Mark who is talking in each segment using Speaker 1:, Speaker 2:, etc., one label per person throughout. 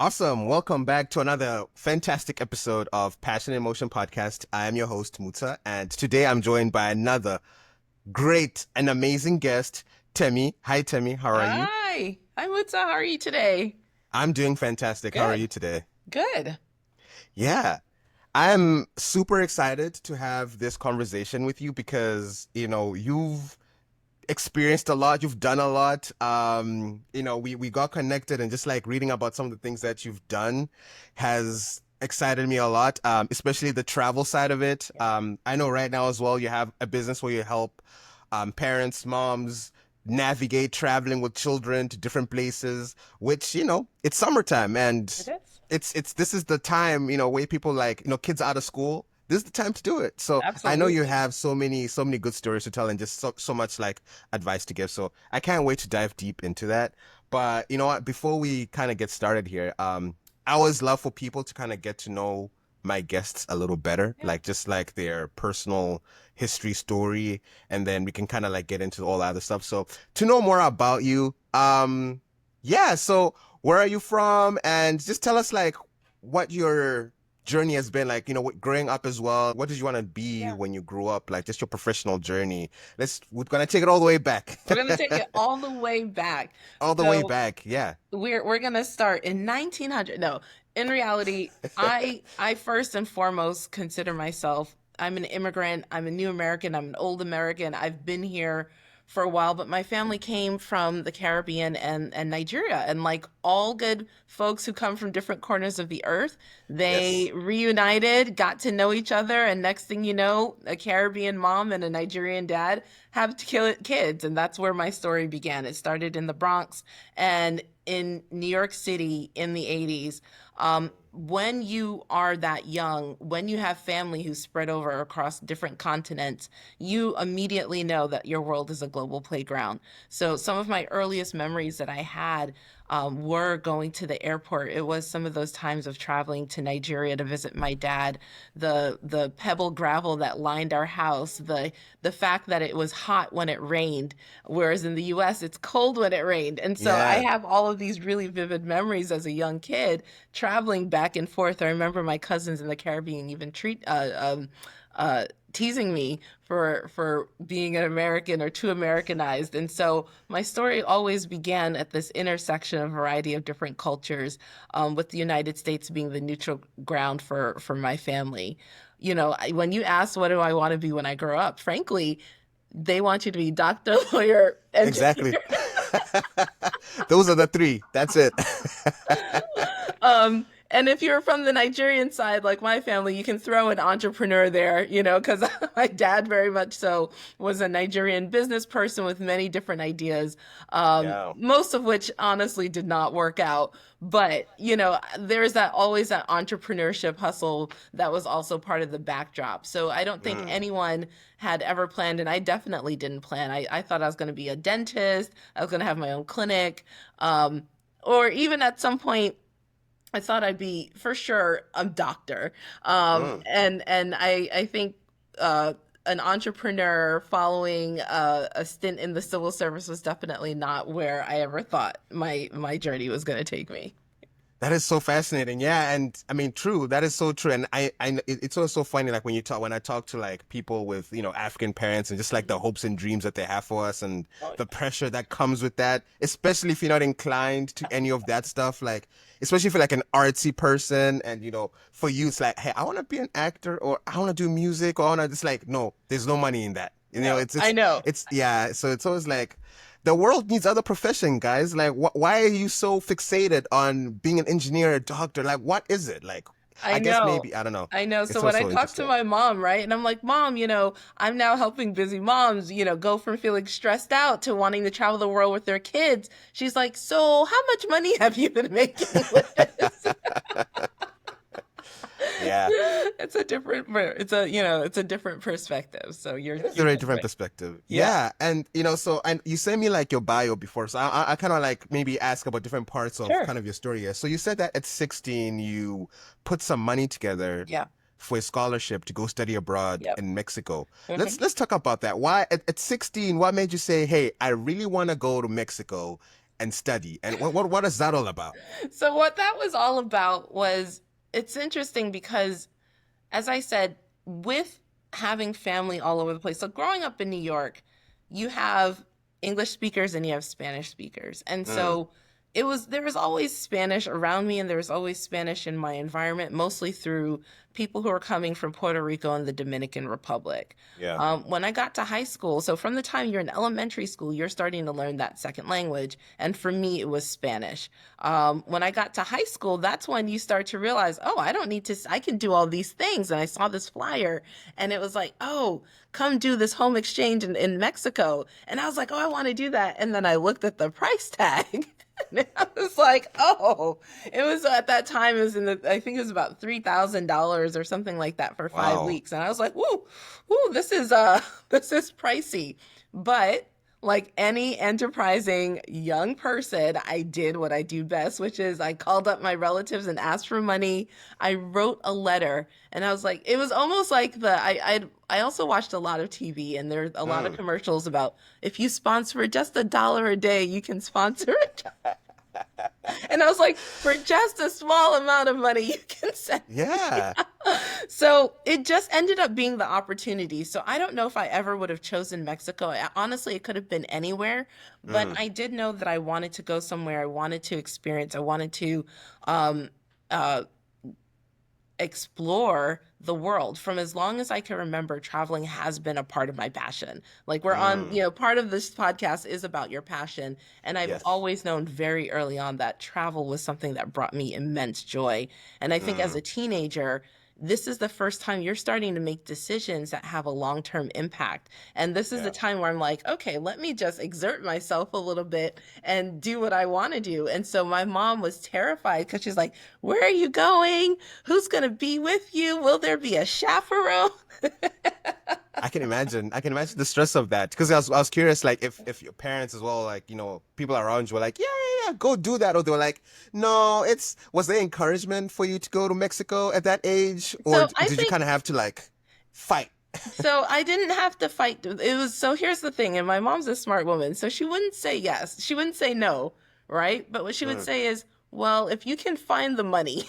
Speaker 1: Awesome. Welcome back to another fantastic episode of Passion in Motion podcast. I am your host, Muta, and today I'm joined by another great and amazing guest, Temi. Hi, Temi. How are you?
Speaker 2: Hi, Mutsa. How are you today?
Speaker 1: I'm doing fantastic. How are you
Speaker 2: Good,
Speaker 1: today?
Speaker 2: good.
Speaker 1: Yeah, I'm super excited to have this conversation with you because, you've experienced a lot, you've done a lot. We got connected and just like reading about some of the things that you've done has excited me a lot, especially the travel side of it. I know right now as well you have a business where you help parents, moms navigate traveling with children to different places, which, it's summertime
Speaker 2: It
Speaker 1: and
Speaker 2: is.
Speaker 1: it's this is the time, where people like, kids out of school. This is the time to do it. So I know you
Speaker 2: Absolutely.
Speaker 1: have so many good stories to tell and just so much like advice to give. So I can't wait to dive deep into that. But you know what? Before we kind of get started here, I always love for people to kind of get to know my guests a little better,
Speaker 2: Yeah.
Speaker 1: like just like their personal history story, and then we can kind of like get into all that other stuff. So to know more about you, yeah. So where are you from? And just tell us like what your journey has been like, growing up as well. What did you want to be
Speaker 2: Yeah.
Speaker 1: when you grew up? Like just your professional journey. We're gonna take it all the way back.
Speaker 2: We're gonna take it all the way back.
Speaker 1: All the way
Speaker 2: So
Speaker 1: back. Yeah.
Speaker 2: we're gonna start in 1900. No, in reality, I first and foremost consider myself. I'm an immigrant. I'm a new American. I'm an old American. I've been here for a while, but my family came from the Caribbean and Nigeria. And like all good folks who come from different corners of the earth,
Speaker 1: Yes.
Speaker 2: they reunited, got to know each other, and next thing you know, a Caribbean mom and a Nigerian dad have to kill kids. And that's where my story began. It started in the Bronx and in New York City in the 80s. When you are that young, when you have family who's spread over across different continents, you immediately know that your world is a global playground. So some of my earliest memories that I had were going to the airport. It was some of those times of traveling to Nigeria to visit my dad, the pebble gravel that lined our house, the fact that it was hot when it rained, whereas in the US it's cold when it rained. And so I
Speaker 1: Yeah.
Speaker 2: have all of these really vivid memories as a young kid traveling back and forth. I remember my cousins in the Caribbean even uh, teasing me for being an American or too Americanized. And so my story always began at this intersection of a variety of different cultures, with the United States being the neutral ground for my family. When you ask what do I want to be when I grow up, frankly, they want you to be doctor, lawyer,
Speaker 1: Exactly.
Speaker 2: engineer.
Speaker 1: Those are the three. That's it.
Speaker 2: And if you're from the Nigerian side, like my family, you can throw an entrepreneur there, because my dad very much so was a Nigerian business person with many different ideas,
Speaker 1: Yeah.
Speaker 2: most of which honestly did not work out. But, there's that always that entrepreneurship hustle that was also part of the backdrop. So I don't think
Speaker 1: Mm.
Speaker 2: anyone had ever planned, and I definitely didn't plan. I thought I was going to be a dentist, I was going to have my own clinic, or even at some point, I thought I'd be for sure a doctor.
Speaker 1: Mm.
Speaker 2: And I think uh, an entrepreneur following a stint in the civil service was definitely not where I ever thought my journey was going to take me.
Speaker 1: That is so fascinating. Yeah, and I mean, true. That is so true. And it's always so funny. Like when I talk to like people with African parents and just like the hopes and dreams that they have for us and
Speaker 2: Oh,
Speaker 1: the pressure that comes with that, especially if you're not inclined to any of that stuff. Like, especially if you're like an artsy person, and for you, it's like, hey, I want to be an actor, or I want to do music, or I want to. Just like, no, there's no money in that.
Speaker 2: no, I know.
Speaker 1: It's yeah. So it's always like the world needs other profession, guys. Like, why are you so fixated on being an engineer, a doctor? Like, what is it? Like,
Speaker 2: I
Speaker 1: I guess
Speaker 2: know.
Speaker 1: maybe, I don't know.
Speaker 2: I know. So
Speaker 1: It's so,
Speaker 2: when I
Speaker 1: so
Speaker 2: talk to
Speaker 1: interesting.
Speaker 2: my mom, right, and I'm like, Mom, I'm now helping busy moms, go from feeling stressed out to wanting to travel the world with their kids. She's like, So how much money have you been making with this?
Speaker 1: Yeah.
Speaker 2: It's a different perspective. So
Speaker 1: It is a
Speaker 2: you're
Speaker 1: very
Speaker 2: dead
Speaker 1: different
Speaker 2: right.
Speaker 1: perspective.
Speaker 2: Yeah.
Speaker 1: Yeah. And, so, and you sent me like your bio before. So I kind of like maybe ask about different parts of
Speaker 2: Sure.
Speaker 1: kind of your story here. So you said that at 16, you put some money together
Speaker 2: Yeah.
Speaker 1: for a scholarship to go study abroad
Speaker 2: Yep.
Speaker 1: in Mexico.
Speaker 2: Hmm.
Speaker 1: Let's talk about that. Why at 16, what made you say, "Hey, I really want to go to Mexico and study. And what is that all about?
Speaker 2: So what that was all about was it's interesting because as I said, with having family all over the place. So growing up in New York, you have English speakers and you have Spanish speakers. And
Speaker 1: Mm,
Speaker 2: so there was always Spanish around me and there was always Spanish in my environment, mostly through people who are coming from Puerto Rico and the Dominican Republic.
Speaker 1: yeah.
Speaker 2: When I got to high school, so from the time you're in elementary school, you're starting to learn that second language. And for me, it was Spanish. When I got to high school, that's when you start to realize, oh, I don't need to, I can do all these things. And I saw this flyer and it was like, oh, come do this home exchange in Mexico. And I was like, oh, I want to do that. And then I looked at the price tag. And I was like, oh, it was at that time, it was I think it was about $3,000 or something like that for five
Speaker 1: Wow.
Speaker 2: weeks. And I was like, woo, woo, this is pricey. But like any enterprising young person, I did what I do best, which is I called up my relatives and asked for money. I wrote a letter, and I was like, it was almost like I also watched a lot of TV, and there's a lot of
Speaker 1: Mm.
Speaker 2: commercials about if you sponsor just $1 a day, you can sponsor it. And I was like, for just a small amount of money, you can send.
Speaker 1: Yeah.
Speaker 2: So it just ended up being the opportunity. So I don't know if I ever would have chosen Mexico. Honestly, it could have been anywhere, but
Speaker 1: Mm,
Speaker 2: I did know that I wanted to go somewhere. I wanted to experience. I wanted to um, uh, explore the world. From as long as I can remember, traveling has been a part of my passion. Like we're on,
Speaker 1: mm.
Speaker 2: part of this podcast is about your passion. And I've
Speaker 1: Yes.
Speaker 2: always known very early on that travel was something that brought me immense joy. And I think as
Speaker 1: Mm,
Speaker 2: a teenager, this is the first time you're starting to make decisions that have a long-term impact. And this is the
Speaker 1: yeah.
Speaker 2: time where I'm like, okay, let me just exert myself a little bit and do what I want to do. And so my mom was terrified because she's like, where are you going? Who's going to be with you? Will there be a chaperone?
Speaker 1: I can imagine. I can imagine the stress of that because I was curious, like if your parents as well, like people around you were like, yeah, yeah, yeah, go do that, or they were like, no, was there encouragement for you to go to Mexico at that age, or
Speaker 2: So I
Speaker 1: did you
Speaker 2: think
Speaker 1: kind of have to like fight?
Speaker 2: So I didn't have to fight. It was so here's the thing, and my mom's a smart woman, so she wouldn't say yes. She wouldn't say no, right? But what she would
Speaker 1: Mm.
Speaker 2: say is, well, if you can find the money.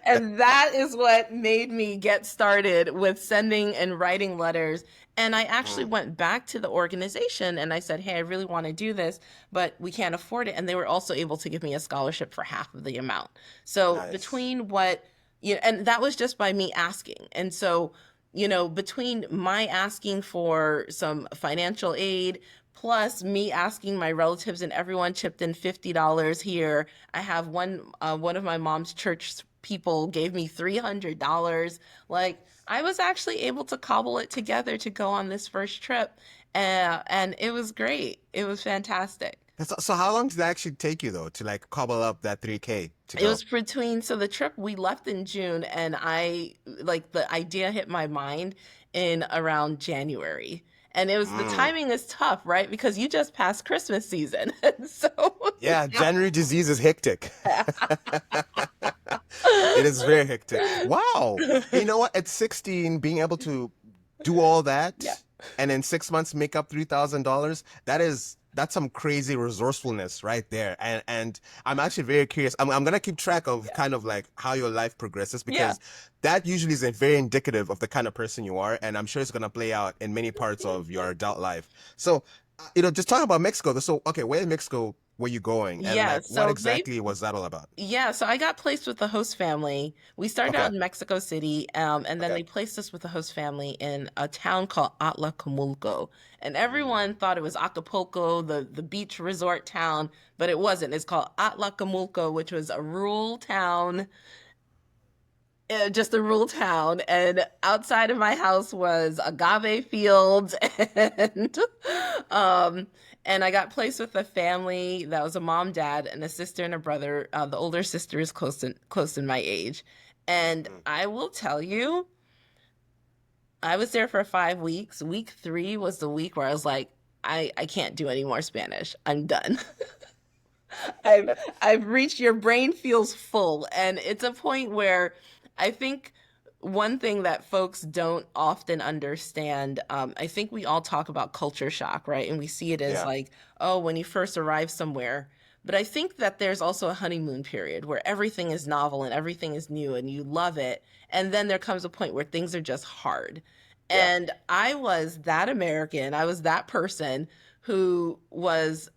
Speaker 2: And that is what made me get started with sending and writing letters. And I actually
Speaker 1: Mm.
Speaker 2: went back to the organization and I said, hey, I really want to do this, but we can't afford it. And they were also able to give me a scholarship for half of the amount. So
Speaker 1: Nice.
Speaker 2: between what, and that was just by me asking. And so, between my asking for some financial aid, plus me asking my relatives and everyone chipped in $50 here. I have one of my mom's church people gave me $300. Like I was actually able to cobble it together to go on this first trip, and it was great. It was fantastic.
Speaker 1: So how long did that actually take you though to like cobble up that 3K to
Speaker 2: It
Speaker 1: go?
Speaker 2: was between, so the trip we left in June, and I like the idea hit my mind in around January. And it was the
Speaker 1: Mm.
Speaker 2: timing is tough, right? Because you just passed Christmas season. And so
Speaker 1: Yeah, January disease is hectic. It is very hectic. Wow. You know what? At 16, being able to do all
Speaker 2: yeah.
Speaker 1: that and in 6 months make up $3,000, that's some crazy resourcefulness right there. And I'm actually very curious. I'm gonna keep track of
Speaker 2: Yeah.
Speaker 1: kind of like how your life progresses
Speaker 2: Yeah.
Speaker 1: because that usually is very indicative of the kind of person you are, and I'm sure it's gonna play out in many parts of your adult life. So, just talk about Mexico. So, okay, where in Mexico were you going, and
Speaker 2: Yeah.
Speaker 1: like what
Speaker 2: So they
Speaker 1: exactly was that all about?
Speaker 2: Yeah, so I got placed with the host family. We started out
Speaker 1: Okay.
Speaker 2: in Mexico City, and then
Speaker 1: Okay.
Speaker 2: they placed us with the host family in a town called Atlacomulco. And everyone thought it was Acapulco, the beach resort town, but it wasn't. It's called Atlacomulco, which was a rural town, just a rural town. And outside of my house was agave fields, and um, and I got placed with a family that was a mom, dad, and a sister and a brother. The older sister is close in my age, and
Speaker 1: Mm.
Speaker 2: I will tell you, I was there for 5 weeks. Week 3 was the week where I was like, I can't do any more Spanish. I'm done. I've reached, your brain feels full, and it's a point where I think one thing that folks don't often understand, I think we all talk about culture shock, right? And we see it as
Speaker 1: Yeah.
Speaker 2: like, oh, when you first arrive somewhere. But I think that there's also a honeymoon period where everything is novel and everything is new and you love it. And then there comes a point where things are just hard.
Speaker 1: Yeah.
Speaker 2: And I was that American, I was that person who was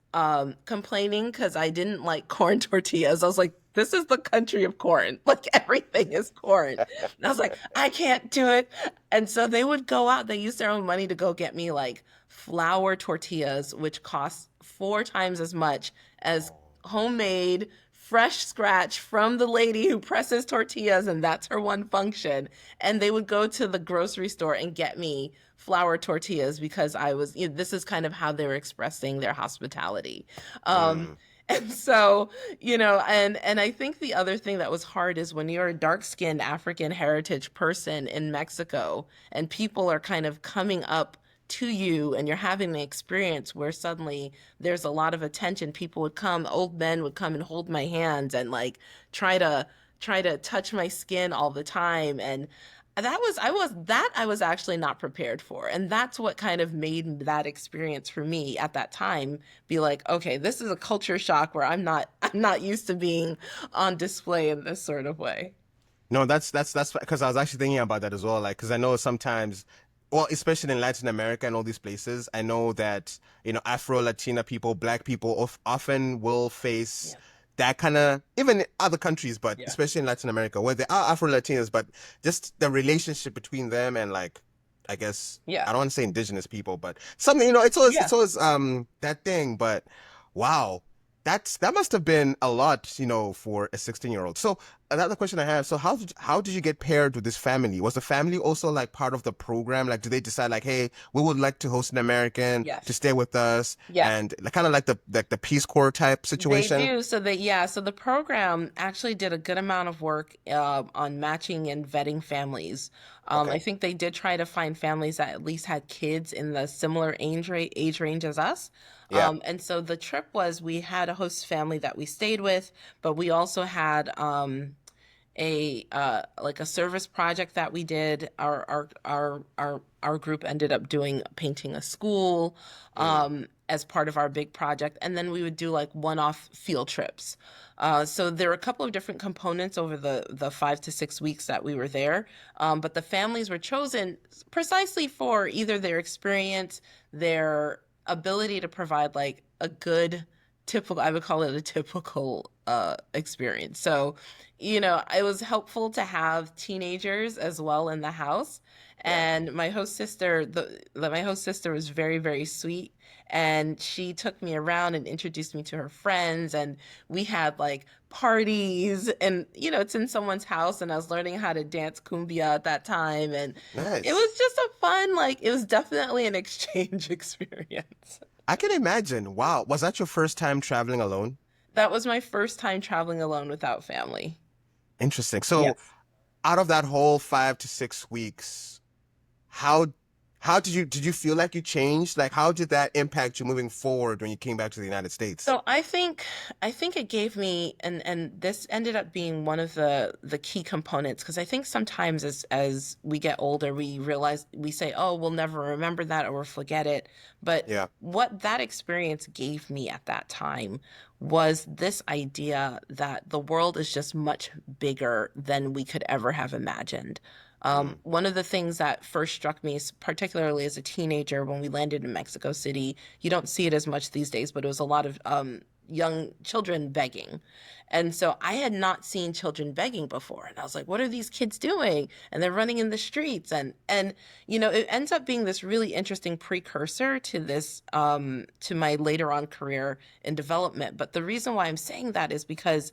Speaker 2: complaining because I didn't like corn tortillas. I was like, this is the country of corn. Like everything is corn. And I was like, I can't do it. And so they would go out, they used their own money to go get me like flour tortillas, which cost 4 times as much as homemade, fresh scratch from the lady who presses tortillas, and that's her one function. And they would go to the grocery store and get me flour tortillas because I was, this is kind of how they were expressing their hospitality. Um,
Speaker 1: Mm.
Speaker 2: and so, and I think the other thing that was hard is when you're a dark-skinned African heritage person in Mexico and people are kind of coming up to you and you're having an experience where suddenly there's a lot of attention. People would come, old men would come and hold my hands and like try to touch my skin all the time. And I was actually not prepared for. And that's what kind of made that experience for me at that time be like, okay, this is a culture shock where I'm not used to being on display in this sort of way.
Speaker 1: No, that's because I was actually thinking about that as well. Like, because I know sometimes, well, especially in Latin America and all these places, I know that, Afro Latina people, Black people often will face
Speaker 2: Yeah.
Speaker 1: that kind of, even in other countries, but
Speaker 2: Yeah.
Speaker 1: especially in Latin America, where they are Afro Latinas, but just the relationship between them and like, I guess, I
Speaker 2: Yeah.
Speaker 1: don't want to say indigenous people, but something,
Speaker 2: Yeah.
Speaker 1: it's always that thing. But wow, that must have been a lot, for a 16-year-old. So another question I have, so how did you get paired with this family? Was the family also like part of the program? Like, did they decide like, hey, we would like to host an American to
Speaker 2: Yes.
Speaker 1: stay with us,
Speaker 2: Yes.
Speaker 1: and kind of like the Peace Corps type
Speaker 2: They
Speaker 1: situation?
Speaker 2: do. So the program actually did a good amount of work on matching and vetting families. I
Speaker 1: Okay.
Speaker 2: think they did try to find families that at least had kids in the similar age range as us.
Speaker 1: Yeah.
Speaker 2: And so the trip was we had a host family that we stayed with, but we also had a like a service project that we did. Our group ended up doing painting a school
Speaker 1: Mm.
Speaker 2: as part of our big project, and then we would do like one-off field trips. So there were a couple of different components over the 5 to 6 weeks that we were there, but the families were chosen precisely for either their experience, their ability to provide like a good typical, I would call it a typical experience. So it was helpful to have teenagers as well in the house.
Speaker 1: Yeah.
Speaker 2: And my host sister was very, very sweet. And she took me around and introduced me to her friends. And we had like parties. And, it's in someone's house. And I was learning how to dance cumbia at that time. And it
Speaker 1: Nice.
Speaker 2: was just a fun, like, it was definitely an exchange experience.
Speaker 1: I can imagine. Wow. Was that your first time traveling alone?
Speaker 2: That was my first time traveling alone without family.
Speaker 1: Interesting. So
Speaker 2: Yes.
Speaker 1: out of that whole 5 to 6 weeks, how did you feel like you changed? Like, how did that impact you moving forward when you came back to the United States?
Speaker 2: So I think it gave me, and this ended up being one of the key components, because I think sometimes as we get older we realize we say, oh, we'll never remember that or we'll forget it. But
Speaker 1: Yeah.
Speaker 2: what that experience gave me at that time was this idea that the world is just much bigger than we could ever have imagined.
Speaker 1: Mm.
Speaker 2: One of the things that first struck me, particularly as a teenager when we landed in Mexico City, you don't see it as much these days, but it was a lot of young children begging. And so I had not seen children begging before. And I was like, what are these kids doing? And they're running in the streets. And it ends up being this really interesting precursor to this, to my later on career in development. But the reason why I'm saying that is because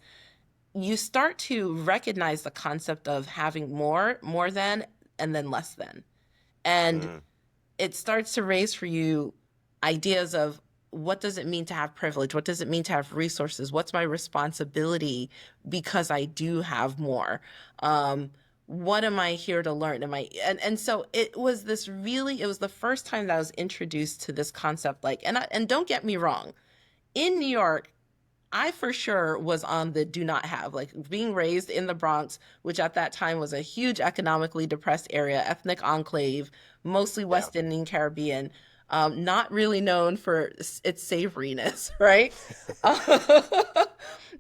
Speaker 2: you start to recognize the concept of having more than, and then less than. And
Speaker 1: Mm.
Speaker 2: it starts to raise for you ideas of what does it mean to have privilege? What does it mean to have resources? What's my responsibility because I do have more? Um, what am I here to learn? And so it was the first time that I was introduced to this concept. Like, and don't get me wrong, in New York, I for sure was on the do not have, like being raised in the Bronx, which at that time was a huge economically depressed area, ethnic enclave, mostly
Speaker 1: Yeah.
Speaker 2: West Indian Caribbean, not really known for its savoriness, right?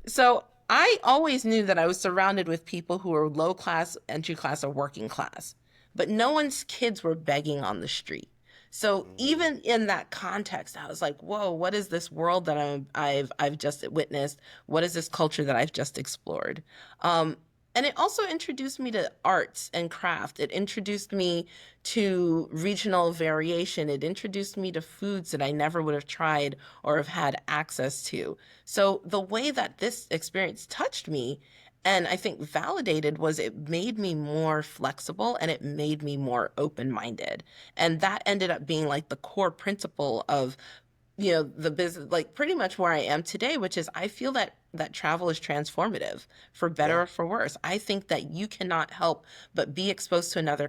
Speaker 2: So I always knew that I was surrounded with people who were low class, entry class, or working class, but no one's kids were begging on the street. So
Speaker 1: Mm,
Speaker 2: even in that context, I was like, "Whoa, what is this world that I've just witnessed? What is this culture that I've just explored?" Um, and it also introduced me to arts and craft. It introduced me to regional variation. It introduced me to foods that I never would have tried or have had access to. So the way that this experience touched me and I think validated was it made me more flexible and it made me more open-minded. And that ended up being like the core principle of, the business, like pretty much where I am today, which is I feel that travel is transformative for better
Speaker 1: yeah.
Speaker 2: or for worse. I think that you cannot help but be exposed to another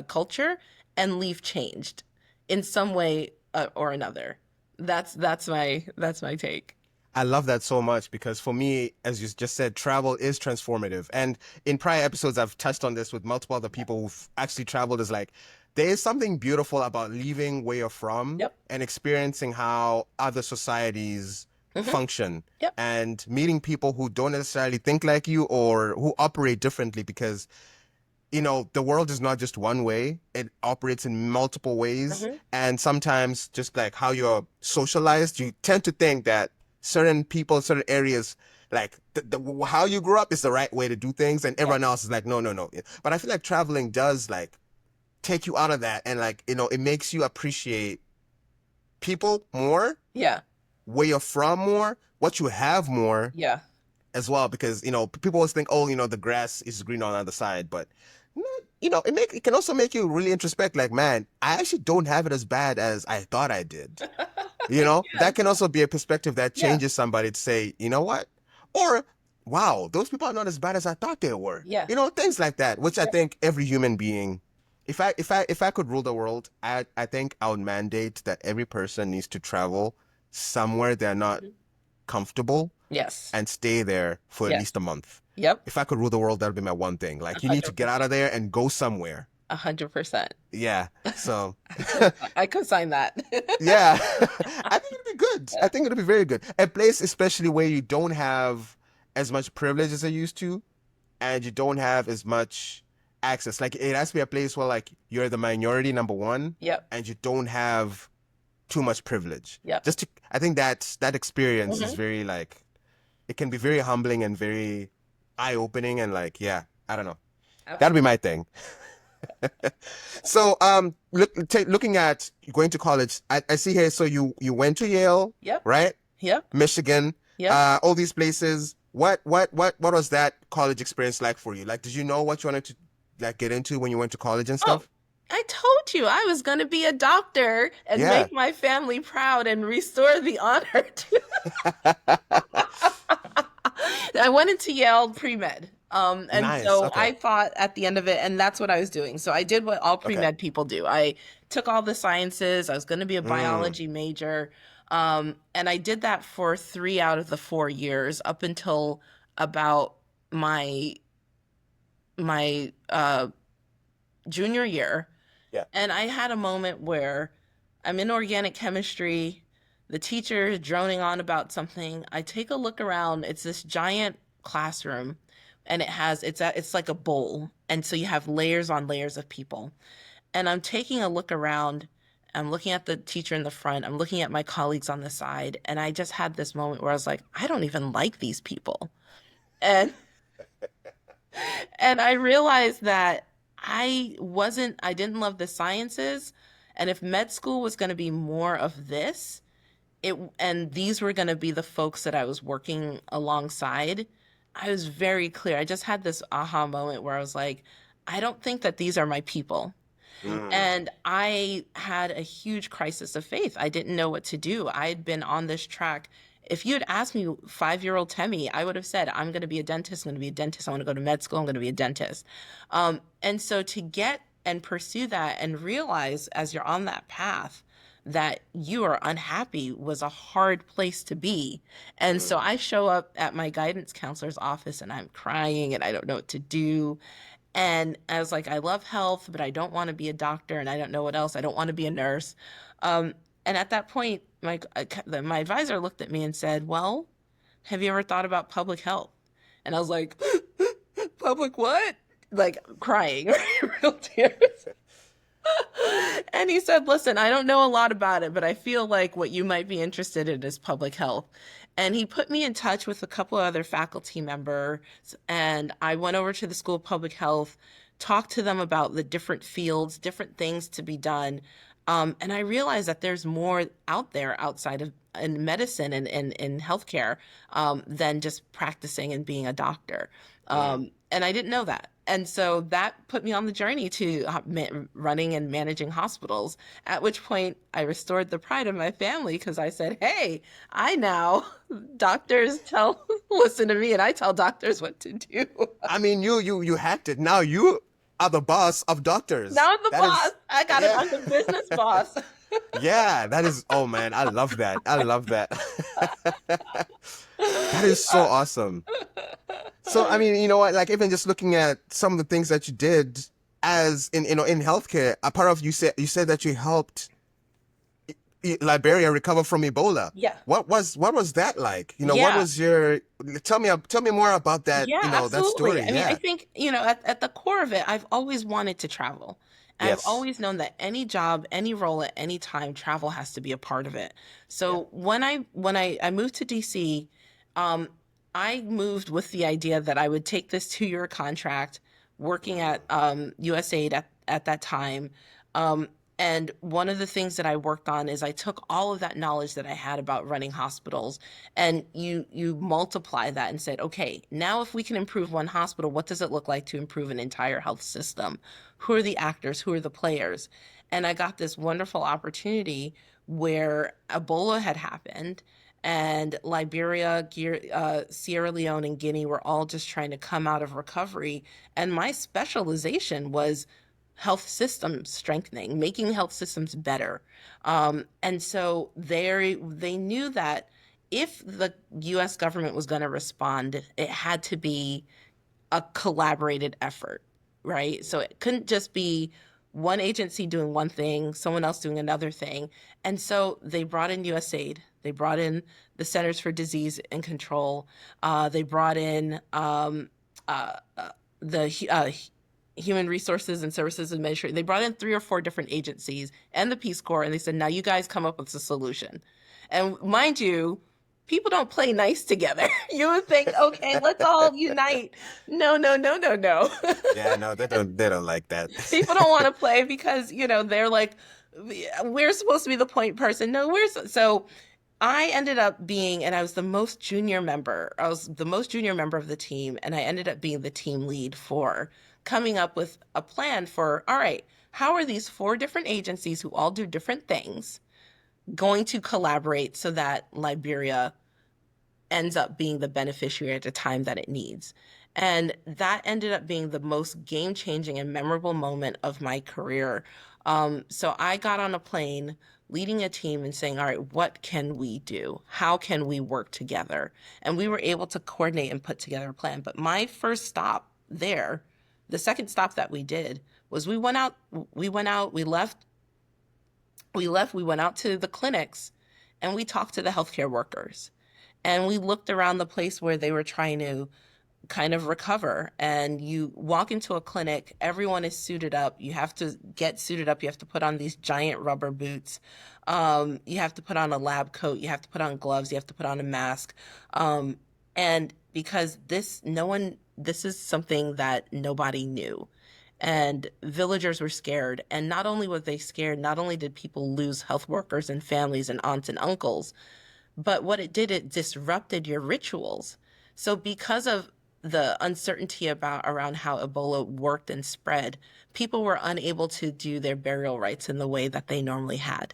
Speaker 2: culture and leave changed in some way or another. That's my take.
Speaker 1: I love that so much because for me, as you just said, travel is transformative. And in prior episodes, I've touched on this with multiple other people who've actually traveled. Is like there is something beautiful about leaving where you're from
Speaker 2: Yep.
Speaker 1: and experiencing how other societies
Speaker 2: Hmm.
Speaker 1: function
Speaker 2: Yep.
Speaker 1: and meeting people who don't necessarily think like you or who operate differently because the world is not just one way. It operates in multiple ways.
Speaker 2: Hmm.
Speaker 1: And sometimes, just like how you're socialized, you tend to think that certain people, certain areas, like how you grew up is the right way to do things. And
Speaker 2: Yeah.
Speaker 1: everyone else is like, no, no, no. But I feel like traveling does like take you out of that. And like, it makes you appreciate people more,
Speaker 2: Yeah.
Speaker 1: where you're from more, what you have more
Speaker 2: Yeah.
Speaker 1: as well because people always think, oh, the grass is green on the other side, but not, it can also make you really introspect, like, man, I actually don't have it as bad as I thought I did.
Speaker 2: Yes.
Speaker 1: That can also be a perspective that
Speaker 2: Yeah.
Speaker 1: changes somebody to say, you know what, or wow, those people are not as bad as I thought they were.
Speaker 2: Yeah.
Speaker 1: Things like that, which I
Speaker 2: Yeah.
Speaker 1: think every human being, if I could rule the world, I think I would mandate that every person needs to travel somewhere they're not
Speaker 2: Mhm.
Speaker 1: comfortable
Speaker 2: Yes.
Speaker 1: and stay there for at
Speaker 2: Yes.
Speaker 1: least a month.
Speaker 2: Yep.
Speaker 1: If I could rule the world, that would be my one thing. Like, you need to get out
Speaker 2: 100%.
Speaker 1: of there and go somewhere.
Speaker 2: 100%.
Speaker 1: Yeah. So,
Speaker 2: I co-sign that.
Speaker 1: yeah, I think it'll be good. I think it'll be very good. A place, especially where you don't have as much privilege as I used to, and you don't have as much access. Like, it has to be a place where, like, you're the minority, number one,
Speaker 2: Yep.
Speaker 1: and you don't have too much privilege.
Speaker 2: Yep.
Speaker 1: I think that experience is
Speaker 2: Hmm.
Speaker 1: very, like, it can be very humbling and very eye-opening and like, yeah, I don't know. That'll be
Speaker 2: Absolutely.
Speaker 1: my thing. So, looking at going to college, I see here. So you went to Yale,
Speaker 2: Yep.
Speaker 1: right?
Speaker 2: Yep.
Speaker 1: Michigan,
Speaker 2: Yep.
Speaker 1: all these places. What was that college experience like for you? Like, did you know what you wanted to like get into when you went to college and
Speaker 2: Oh,
Speaker 1: stuff?
Speaker 2: I told you I was going to be a doctor and
Speaker 1: Yeah.
Speaker 2: make my family proud and restore the honor to. I went into Yale pre-med. And
Speaker 1: Nice.
Speaker 2: so
Speaker 1: Okay.
Speaker 2: I thought at the end of it, and that's what I was doing. So I did what all
Speaker 1: Okay.
Speaker 2: pre-med people do. I took all the sciences. I was going to be a
Speaker 1: Mm.
Speaker 2: biology major. And I did that for 3 out of the 4 years up until about my my junior year.
Speaker 1: Yeah.
Speaker 2: And I had a moment where I'm in organic chemistry, the teacher is droning on about something. I take a look around, it's this giant classroom and it's like a bowl. And so you have layers on layers of people. And I'm taking a look around. I'm looking at the teacher in the front. I'm looking at my colleagues on the side. And I just had this moment where I was like, I don't even like these people. And and I realized that I didn't love the sciences. And if med school was going to be more of this, and these were going to be the folks that I was working alongside, I was very clear. I just had this aha moment where I was like, I don't think that these are my people.
Speaker 1: Mm.
Speaker 2: And I had a huge crisis of faith. I didn't know what to do. I had been on this track. If you had asked me 5-year-old Temmie, I would have said, I'm going to be a dentist. I'm going to be a dentist. I want to go to med school. I'm going to be a dentist. And so to get and pursue that and realize as you're on that path that you are unhappy was a hard place to be. And so
Speaker 1: Mm.
Speaker 2: I show up at my guidance counselor's office and I'm crying and I don't know what to do. And I was like, I love health, but I don't want to be a doctor and I don't know what else. I don't want to be a nurse. Um, and at that point, my advisor looked at me and said, well, have you ever thought about public health? And I was like, public what? Like crying, real tears. And he said, listen, I don't know a lot about it, but I feel like what you might be interested in is public health. And he put me in touch with a couple of other faculty members, and I went over to the School of Public Health, talked to them about the different fields, different things to be done. And I realized that there's more out there outside of in medicine and in healthcare than just practicing and being a doctor.
Speaker 1: Mm.
Speaker 2: And I didn't know that. And so that put me on the journey to running and managing hospitals, at which point I restored the pride of my family because I said, hey, I now, doctors tell, listen to me, and I tell doctors what to do.
Speaker 1: I mean, you hacked it. Now you are the boss of doctors.
Speaker 2: Now I'm the
Speaker 1: That
Speaker 2: boss.
Speaker 1: is,
Speaker 2: I got it.
Speaker 1: yeah,
Speaker 2: I'm the business boss.
Speaker 1: yeah. That is. Oh man, I love that. I love that. That is so awesome. So I mean, you know what? Like even just looking at some of the things that you did as in in healthcare, a part of you said that you helped Liberia recover from Ebola.
Speaker 2: Yeah.
Speaker 1: What was that like? What
Speaker 2: Yeah.
Speaker 1: was your tell me more about that,
Speaker 2: Yeah,
Speaker 1: that
Speaker 2: absolutely.
Speaker 1: story.
Speaker 2: I mean, I
Speaker 1: Yeah.
Speaker 2: think, at the core of it, I've always wanted to travel. I've
Speaker 1: Yes.
Speaker 2: always known that any job, any role at any time, travel has to be a part of it.
Speaker 1: Yeah.
Speaker 2: So when I moved to DC, um, I moved with the idea that I would take this 2-year contract working at USAID at that time. Um, and one of the things that I worked on is I took all of that knowledge that I had about running hospitals and you multiply that and said, okay, now if we can improve one hospital, what does it look like to improve an entire health system? Who are the actors? Who are the players? And I got this wonderful opportunity where Ebola had happened and Liberia, Sierra Leone, and Guinea were all just trying to come out of recovery. And my specialization was health systems strengthening, making health systems better. And so they knew that if the U.S. government was going to respond, it had to be a collaborated effort, right? So it couldn't just be one agency doing one thing, someone else doing another thing. And so they brought in USAID, they brought in the Centers for Disease and Control, they brought in uh, uh, the Human Resources and Services Administration. They brought in 3 or 4 different agencies and the Peace Corps, and they said, now you guys come up with a solution. And mind you, people don't play nice together. You would think, okay, let's all unite. No, no, no, no, no.
Speaker 1: Yeah, no, they don't like that.
Speaker 2: People don't want to play because, they're like, we're supposed to be the point person. No, so I ended up being, and I was the most junior member. I was the most junior member of the team, and I ended up being the team lead for coming up with a plan for, all right, how are these 4 different agencies who all do different things going to collaborate so that Liberia ends up being the beneficiary at the time that it needs. And that ended up being the most game changing and memorable moment of my career. So I got on a plane leading a team and saying, all right, what can we do? How can we work together? And we were able to coordinate and put together a plan. But my first stop there, the second stop that we did was we went out to the clinics and we talked to the healthcare workers and we looked around the place where they were trying to kind of recover. And you walk into a clinic, everyone is suited up. You have to get suited up. You have to put on these giant rubber boots. You have to put on a lab coat. You have to put on gloves. You have to put on a mask. And because this is something that nobody knew. And villagers were scared. And not only were they scared, not only did people lose health workers and families and aunts and uncles, but what it did, it disrupted your rituals. So because of the uncertainty around how Ebola worked and spread, people were unable to do their burial rites in the way that they normally had.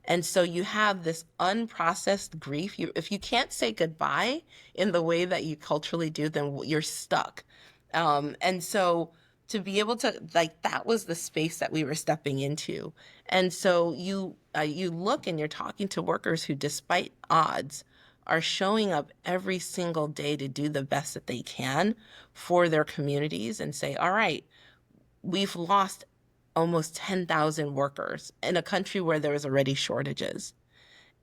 Speaker 2: And so you have this unprocessed grief. If you can't say goodbye in the way that you culturally do, then you're stuck. And so to be able to, like, that was the space that we were stepping into. And so you look and you're talking to workers who, despite odds, are showing up every single day to do the best that they can for their communities and say, all right, we've lost almost 10,000 workers in a country where there was already shortages.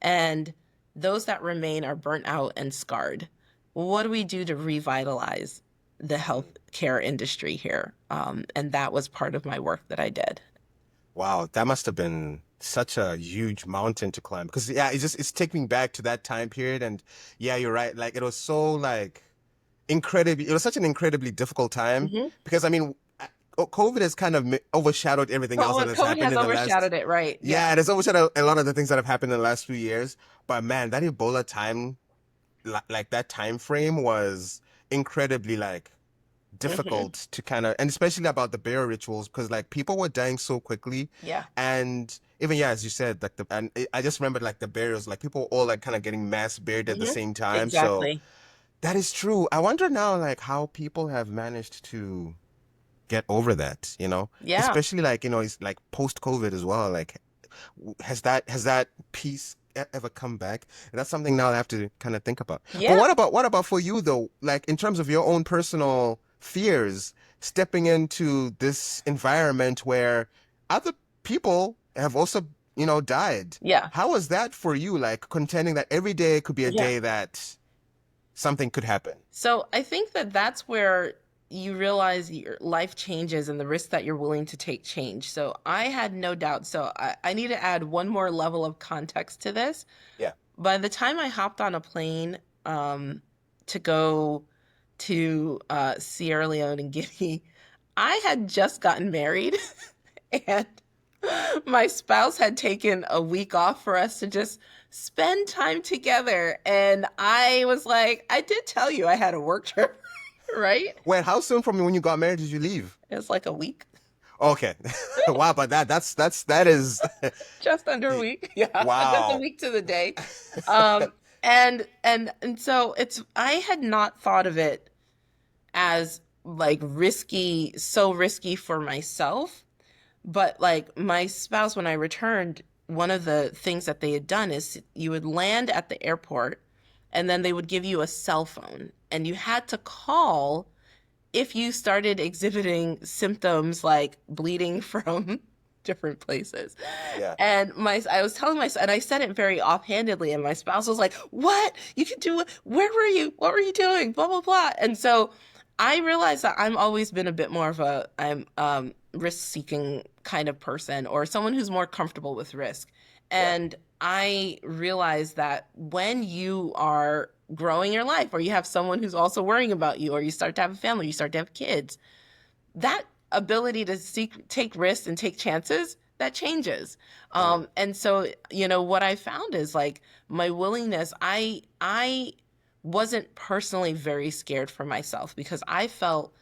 Speaker 2: And those that remain are burnt out and scarred. What do we do to revitalize the healthcare industry here? And that was part of my work that I did.
Speaker 1: Wow, that must have been such a huge mountain to climb. Because yeah, it's taking me back to that time period, and yeah, you're right. Like it was so like incredibly, it was such an incredibly difficult time
Speaker 2: Hmm.
Speaker 1: because I mean, COVID has kind of overshadowed everything else that has
Speaker 2: COVID
Speaker 1: happened
Speaker 2: has
Speaker 1: in the last.
Speaker 2: overshadowed it, right? Yeah.
Speaker 1: Yeah, it has overshadowed a lot of the things that have happened in the last few years. But man, that Ebola time, like that time frame was incredibly like
Speaker 2: Hmm.
Speaker 1: difficult to kind of, and especially about the burial rituals because like people were dying so quickly,
Speaker 2: Yeah.
Speaker 1: and even yeah, as you said, like I just remembered like the burials, like people were all like kind of getting mass buried at the
Speaker 2: Hmm.
Speaker 1: same time. So
Speaker 2: Exactly.
Speaker 1: that is true. I wonder now like how people have managed to get over that,
Speaker 2: Yeah.
Speaker 1: especially like it's like post COVID as well. Like has that piece ever come back? And that's something now I have to kind of think about. But
Speaker 2: Yeah.
Speaker 1: what about for you though? Like in terms of your own personal fears, stepping into this environment where other people have also, died.
Speaker 2: Yeah.
Speaker 1: How was that for you? Like contending that every day could be a
Speaker 2: Yeah.
Speaker 1: day that something could happen.
Speaker 2: So I think that that's where you realize your life changes and the risks that you're willing to take change. So I had no doubt. So I need to add one more level of context to this.
Speaker 1: Yeah.
Speaker 2: By the time I hopped on a plane to go to Sierra Leone and Guinea, I had just gotten married and my spouse had taken a week off for us to just spend time together. And I was like, I did tell you I had a work trip, right?
Speaker 1: Wait, how soon from when you got married did you leave?
Speaker 2: It was like a week,
Speaker 1: Okay. Wow, but that is
Speaker 2: just under a week. Yeah, just a
Speaker 1: wow.
Speaker 2: week to the day. Um, and so it's I had not thought of it as like risky, so risky for myself. But like my spouse, when I returned, one of the things that they had done is you would land at the airport and then they would give you a cell phone and you had to call if you started exhibiting symptoms like bleeding from different places.
Speaker 1: Yeah.
Speaker 2: And I was telling my, and I said it very offhandedly, and my spouse was like, "What? You can do it? Where were you? What were you doing? Blah blah blah." And so I realized that I'm always been a bit more of a I'm risk seeking kind of person or someone who's more comfortable with risk.
Speaker 1: Yeah.
Speaker 2: And I realized that when you are growing your life or you have someone who's also worrying about you or you start to have a family, you start to have kids, that ability to take risks and take chances, that changes.
Speaker 1: Mhm.
Speaker 2: And so, what I found is like my willingness, I wasn't personally very scared for myself because I felt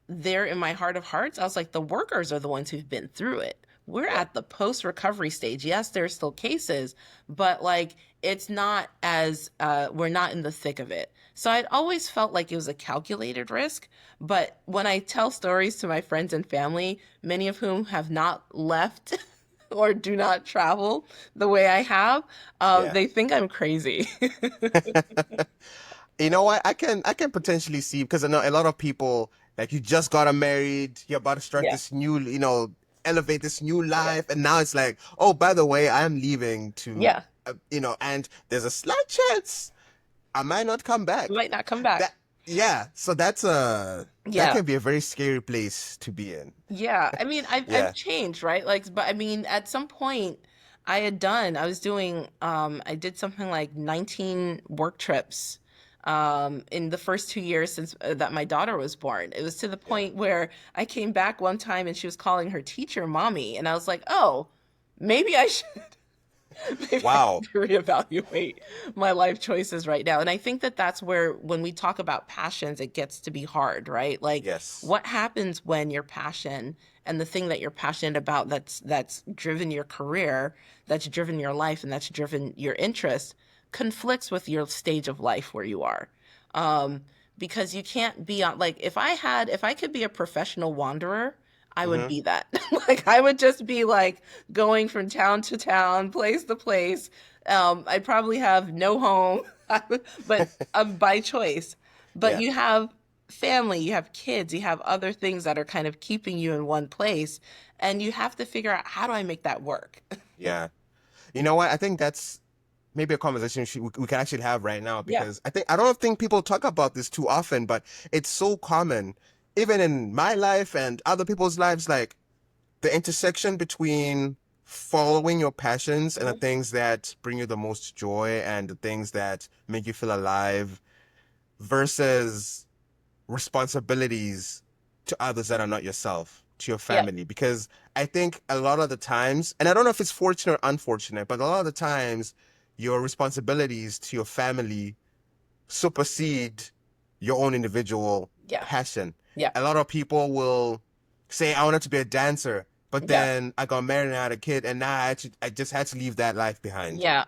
Speaker 2: there in my heart of hearts, I was like, the workers are the ones who've been through it. We're
Speaker 1: Yeah.
Speaker 2: at the post recovery stage. Yes, there's still cases, but like it's not as we're not in the thick of it. So I'd always felt like it was a calculated risk. But when I tell stories to my friends and family, many of whom have not left or do not travel the way I have,
Speaker 1: Yeah.
Speaker 2: they think I'm crazy.
Speaker 1: You know what? I can potentially see because I know a lot of people like you just got married, you're about to start
Speaker 2: Yeah,
Speaker 1: this new, elevate this new
Speaker 2: yeah,
Speaker 1: life, and now it's like, oh, by the way, I am leaving to,
Speaker 2: yeah.
Speaker 1: and there's a slight chance I might not come back.
Speaker 2: Might not come back.
Speaker 1: That, yeah. So that
Speaker 2: Yeah.
Speaker 1: can be a very scary place to be in.
Speaker 2: Yeah, I mean, I've
Speaker 1: Yeah.
Speaker 2: changed, right? Like, but I mean, at some point, I was doing, I did something like 19 work trips, in the first 2 years since that my daughter was born. It was to the
Speaker 1: Yeah.
Speaker 2: point where I came back one time and she was calling her teacher mommy, and I was like, oh, maybe I should. Maybe I
Speaker 1: Wow.
Speaker 2: need to reevaluate my life choices right now. And I think that that's where, when we talk about passions, it gets to be hard, right? Like,
Speaker 1: Yes.
Speaker 2: what happens when your passion and the thing that you're passionate about that's driven your career, that's driven your life, and that's driven your interest conflicts with your stage of life where you are. Um, because you can't be on, like, if I could be a professional wanderer, I would
Speaker 1: Hmm.
Speaker 2: be that. Like, I would just be like going from town to town, place to place. I'd probably have no home, but by choice. But
Speaker 1: Yeah.
Speaker 2: you have family, you have kids, you have other things that are kind of keeping you in one place, and you have to figure out, how do I make that work?
Speaker 1: Yeah. You know what? I think that's maybe a conversation we can actually have right now,
Speaker 2: Yeah.
Speaker 1: because I don't think people talk about this too often, but it's so common, even in my life and other people's lives, like the intersection between following your passions and the
Speaker 2: Mhm.
Speaker 1: things that bring you the most joy and the things that make you feel alive versus responsibilities to others that are not yourself, to your
Speaker 2: Yeah.
Speaker 1: family. Because I think a lot of the times, and I don't know if it's fortunate or unfortunate, but a lot of the times your responsibilities to your family supersede your own individual
Speaker 2: Yeah.
Speaker 1: passion.
Speaker 2: Yeah.
Speaker 1: A lot of people will say, I wanted to be a dancer, but
Speaker 2: Yeah.
Speaker 1: then I got married and I had a kid, and now I just had to leave that life behind.
Speaker 2: Yeah.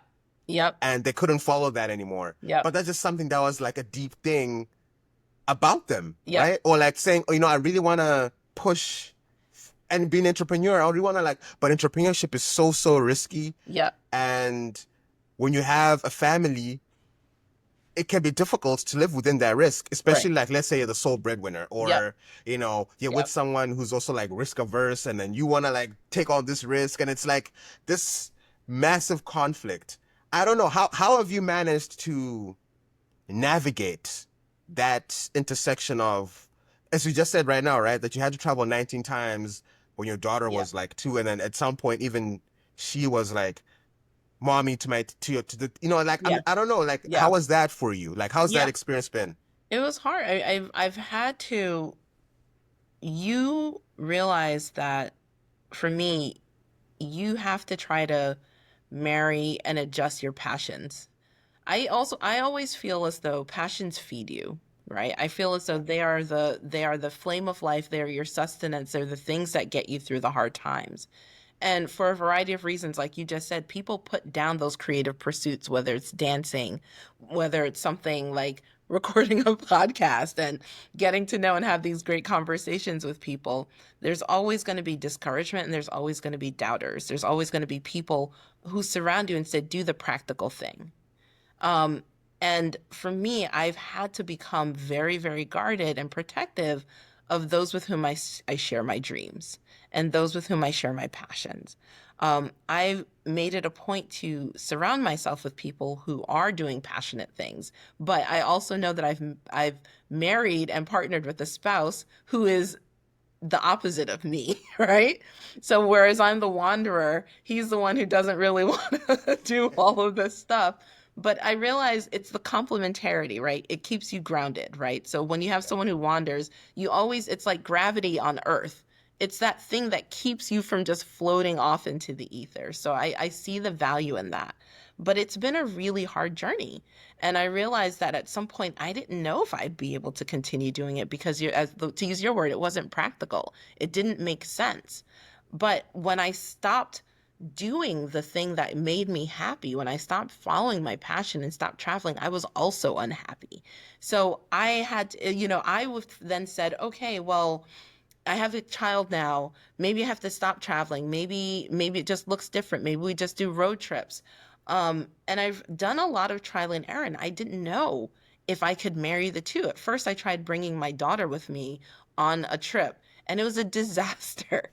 Speaker 2: Yep.
Speaker 1: And they couldn't follow that anymore.
Speaker 2: Yep.
Speaker 1: But that's just something that was like a deep thing about them,
Speaker 2: Yep.
Speaker 1: right? Or like saying, oh, I really want to push and be an entrepreneur. I really want to, like, but entrepreneurship is so, so risky.
Speaker 2: Yep.
Speaker 1: And when you have a family, it can be difficult to live within that risk,
Speaker 2: Right.
Speaker 1: especially like, let's say you're the sole breadwinner,
Speaker 2: Yep.
Speaker 1: or, you're with
Speaker 2: Yep.
Speaker 1: someone who's also like risk averse, and then you want to like take on this risk. And it's like this massive conflict. I don't know. How have you managed to navigate that intersection of, as you just said right now, right, that you had to travel 19 times when your daughter
Speaker 2: Yep.
Speaker 1: was like 2, and then at some point even she was like, mommy, to the, like,
Speaker 2: Yeah.
Speaker 1: I don't know, like,
Speaker 2: Yeah.
Speaker 1: how was that for you? Like, how's that
Speaker 2: Yeah.
Speaker 1: experience been?
Speaker 2: It was hard. I've had to, you realize that, for me, you have to try to marry and adjust your passions. I always feel as though passions feed you, right? I feel as though they are the flame of life, they're your sustenance, they're the things that get you through the hard times. And for a variety of reasons, like you just said, people put down those creative pursuits, whether it's dancing, whether it's something like recording a podcast and getting to know and have these great conversations with people. There's always going to be discouragement, and there's always going to be doubters. There's always going to be people who surround you and say, do the practical thing. Um, and for me, I've had to become very, very guarded and protective of those with whom I share my dreams and those with whom I share my passions. I've made it a point to surround myself with people who are doing passionate things, but I also know that I've married and partnered with a spouse who is the opposite of me, right? So whereas I'm the wanderer, he's the one who doesn't really want to do all of this stuff. But I realize it's the complementarity, right? It keeps you grounded, right? So when you have someone who wanders, it's like gravity on Earth. It's that thing that keeps you from just floating off into the ether. So I see the value in that. But it's been a really hard journey. And I realized that at some point I didn't know if I'd be able to continue doing it because, to use your word, it wasn't practical. It didn't make sense. But when I stopped doing the thing that made me happy, when I stopped following my passion and stopped traveling, I was also unhappy. So I had to, I would then said, okay, well, I have a child now. Maybe I have to stop traveling. Maybe it just looks different. Maybe we just do road trips. And I've done a lot of trial and error. And I didn't know if I could marry the two. At first, I tried bringing my daughter with me on a trip, and it was a disaster.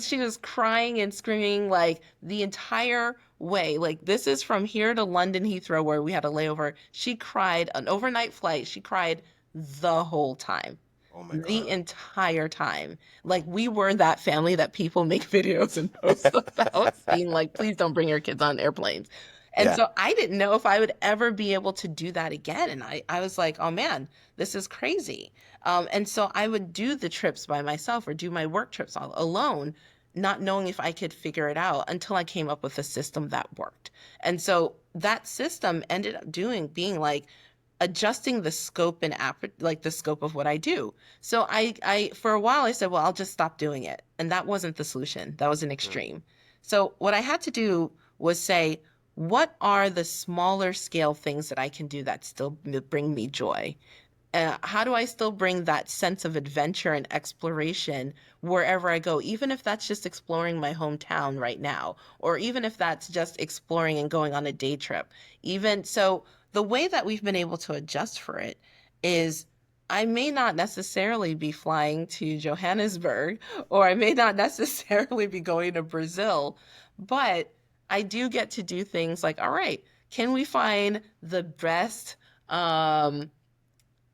Speaker 2: She was crying and screaming like the entire way. Like, this is from here to London Heathrow, where we had a layover. She cried an overnight flight. She cried the whole time,
Speaker 1: Oh my
Speaker 2: the
Speaker 1: God.
Speaker 2: entire time. Like, we were that family that people make videos and posts about, being like, please don't bring your kids on airplanes. And
Speaker 1: Yeah.
Speaker 2: so I didn't know if I would ever be able to do that again. And I was like, oh man, this is crazy. And so I would do the trips by myself or do my work trips all alone, not knowing if I could figure it out until I came up with a system that worked. And so that system ended up being like adjusting the scope and like the scope of what I do. So I for a while I said, well, I'll just stop doing it. And that wasn't the solution. That was an
Speaker 1: Mm.
Speaker 2: extreme. So what I had to do was say, what are the smaller scale things that I can do that still bring me joy? How do I still bring that sense of adventure and exploration wherever I go, even if that's just exploring my hometown right now, or even if that's just exploring and going on a day trip? Even so, the way that we've been able to adjust for it is I may not necessarily be flying to Johannesburg, or I may not necessarily be going to Brazil, but I do get to do things like, all right, can we find the best um,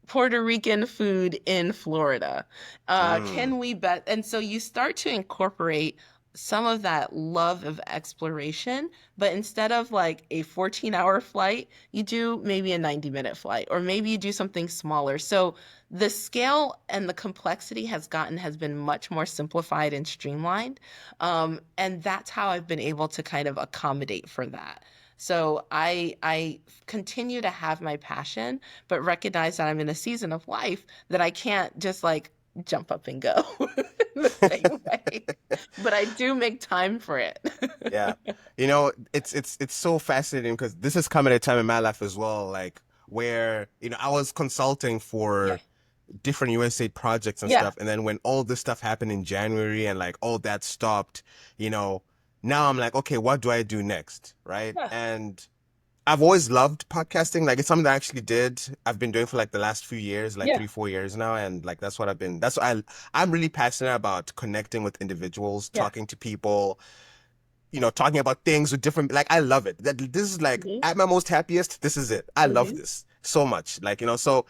Speaker 2: Puerto Rican food in Florida?
Speaker 1: Mm,
Speaker 2: Can we bet? And so you start to incorporate some of that love of exploration, but instead of like a 14-hour flight, you do maybe a 90-minute flight, or maybe you do something smaller. So the scale and the complexity has been much more simplified and streamlined. And that's how I've been able to kind of accommodate for that. So I continue to have my passion, but recognize that I'm in a season of life that I can't just like jump up and go the same way. But I do make time for it.
Speaker 1: yeah. You know, it's so fascinating because this is coming at a time in my life as well, like where, I was consulting
Speaker 2: Yeah.
Speaker 1: for different USA projects and
Speaker 2: Yeah.
Speaker 1: stuff. And then when all this stuff happened in January and like all that stopped, you know, now I'm like, okay, what do I do next? Right.
Speaker 2: Yeah.
Speaker 1: And I've always loved podcasting. Like it's something that I actually did. I've been doing for like the last few years, like
Speaker 2: Yeah.
Speaker 1: 3, 4 years now. And like that's what I'm really passionate about connecting with individuals,
Speaker 2: Yeah.
Speaker 1: talking to people, talking about things with different, like I love it. That this is like
Speaker 2: Hmm.
Speaker 1: at my most happiest, this is it. I love
Speaker 2: Hmm.
Speaker 1: this so much. Like, so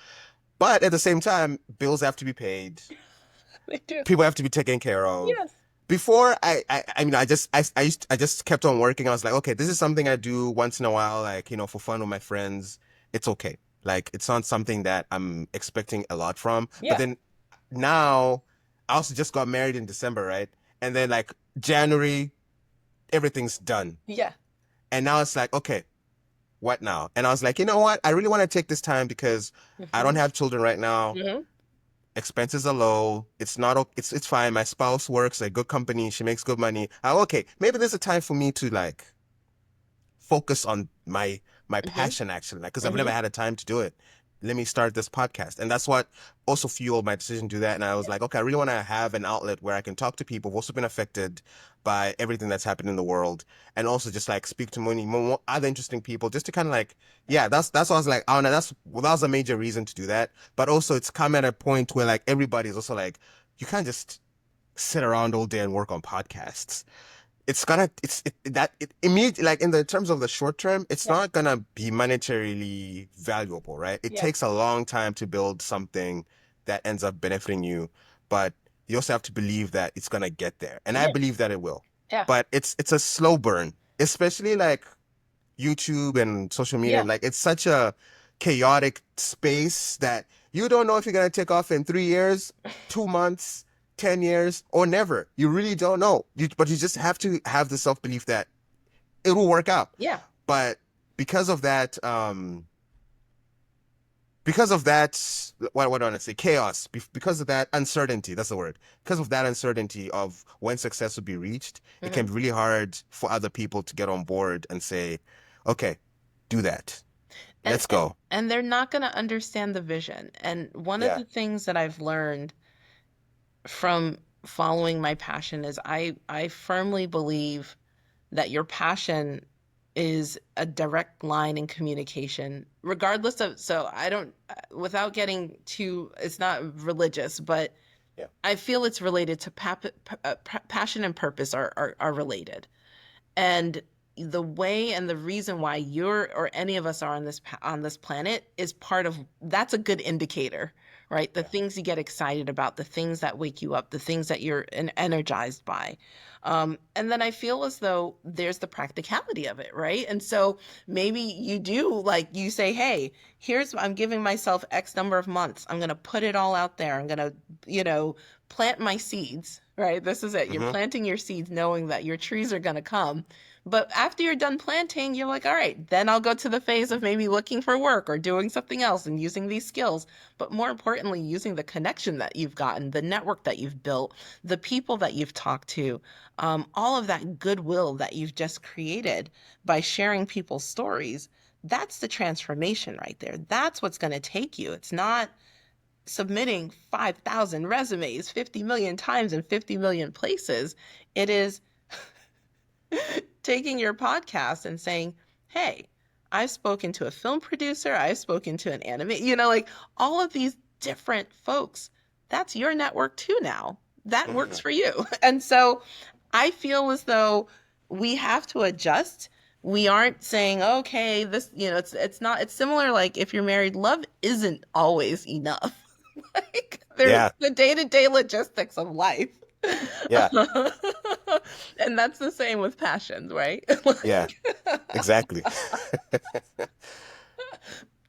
Speaker 1: but at the same time, bills have to be paid.
Speaker 2: They do.
Speaker 1: People have to be taken care of.
Speaker 2: Yes.
Speaker 1: Before I just kept on working. I was like, okay, this is something I do once in a while, like, for fun with my friends. It's okay. Like, it's not something that I'm expecting a lot from. But
Speaker 2: Yeah.
Speaker 1: then now, I also just got married in December, right? And then like January, everything's done.
Speaker 2: Yeah.
Speaker 1: And now it's like, okay, what now? And I was like, you know what? I really want to take this time because I
Speaker 2: Hmm.
Speaker 1: don't have children right now.
Speaker 2: Hmm.
Speaker 1: Expenses are low. It's not, it's fine. My spouse works at a good company. She makes good money. Okay, maybe there's a time for me to like focus on my
Speaker 2: Hmm.
Speaker 1: passion actually, like, because I've never
Speaker 2: Hmm.
Speaker 1: had a time to do it. Let me start this podcast. And that's what also fueled my decision to do that. And I was like, okay, I really want to have an outlet where I can talk to people who've also been affected by everything that's happened in the world. And also just like speak to many more other interesting people just to kind of like, yeah, that's what I was like, oh no, that was a major reason to do that. But also it's come at a point where like everybody's also like, you can't just sit around all day and work on podcasts. It immediately, like in the terms of the short term, it's
Speaker 2: Yeah.
Speaker 1: not gonna be monetarily valuable, right? It
Speaker 2: Yeah.
Speaker 1: takes a long time to build something that ends up benefiting you, but you also have to believe that it's gonna get there, and I
Speaker 2: Yeah.
Speaker 1: believe that it will.
Speaker 2: Yeah.
Speaker 1: But it's a slow burn, especially like YouTube and social media.
Speaker 2: Yeah.
Speaker 1: Like it's such a chaotic space that you don't know if you're gonna take off in 3 years, 2 months, 10 years, or never. You really don't know. But you just have to have the self belief that it will work out.
Speaker 2: Yeah.
Speaker 1: But because of that, because of that, what do I want to say? Chaos. Because of that uncertainty, that's the word. Because of that uncertainty of when success will be reached, it
Speaker 2: Hmm.
Speaker 1: can be really hard for other people to get on board and say, okay, do that.
Speaker 2: And
Speaker 1: Let's
Speaker 2: and
Speaker 1: go.
Speaker 2: and they're not going to understand the vision. And one of
Speaker 1: Yeah.
Speaker 2: the things that I've learned from following my passion is I firmly believe that your passion is a direct line in communication, regardless of, so I don't, without getting too, it's not religious, but
Speaker 1: Yeah.
Speaker 2: I feel it's related to passion and purpose are related. And the way and the reason why you're or any of us are on this planet is part of that's a good indicator, right? The
Speaker 1: Yeah.
Speaker 2: things you get excited about, the things that wake you up, the things that you're energized by. And then I feel as though there's the practicality of it, right? And so maybe you do, like you say, hey, I'm giving myself X number of months. I'm going to put it all out there. I'm going to, you know, plant my seeds, right? This is it. You're
Speaker 1: Mm-hmm.
Speaker 2: planting your seeds knowing that your trees are going to come. But after you're done planting, you're like, all right, then I'll go to the phase of maybe looking for work or doing something else and using these skills. But more importantly, using the connection that you've gotten, the network that you've built, the people that you've talked to, all of that goodwill that you've just created by sharing people's stories. That's the transformation right there. That's what's going to take you. It's not submitting 5,000 resumes 50 million times in 50 million places. It is taking your podcast and saying, hey, I've spoken to a film producer, I've spoken to an anime, like all of these different folks. That's your network too now. That works
Speaker 1: Mhm.
Speaker 2: for you. And so I feel as though we have to adjust. We aren't saying, okay, this, it's not, it's similar like if you're married, love isn't always enough. Like there's
Speaker 1: Yeah,
Speaker 2: the day-to-day logistics of life.
Speaker 1: yeah,
Speaker 2: And that's the same with passions, right?
Speaker 1: yeah,
Speaker 2: Like,
Speaker 1: exactly.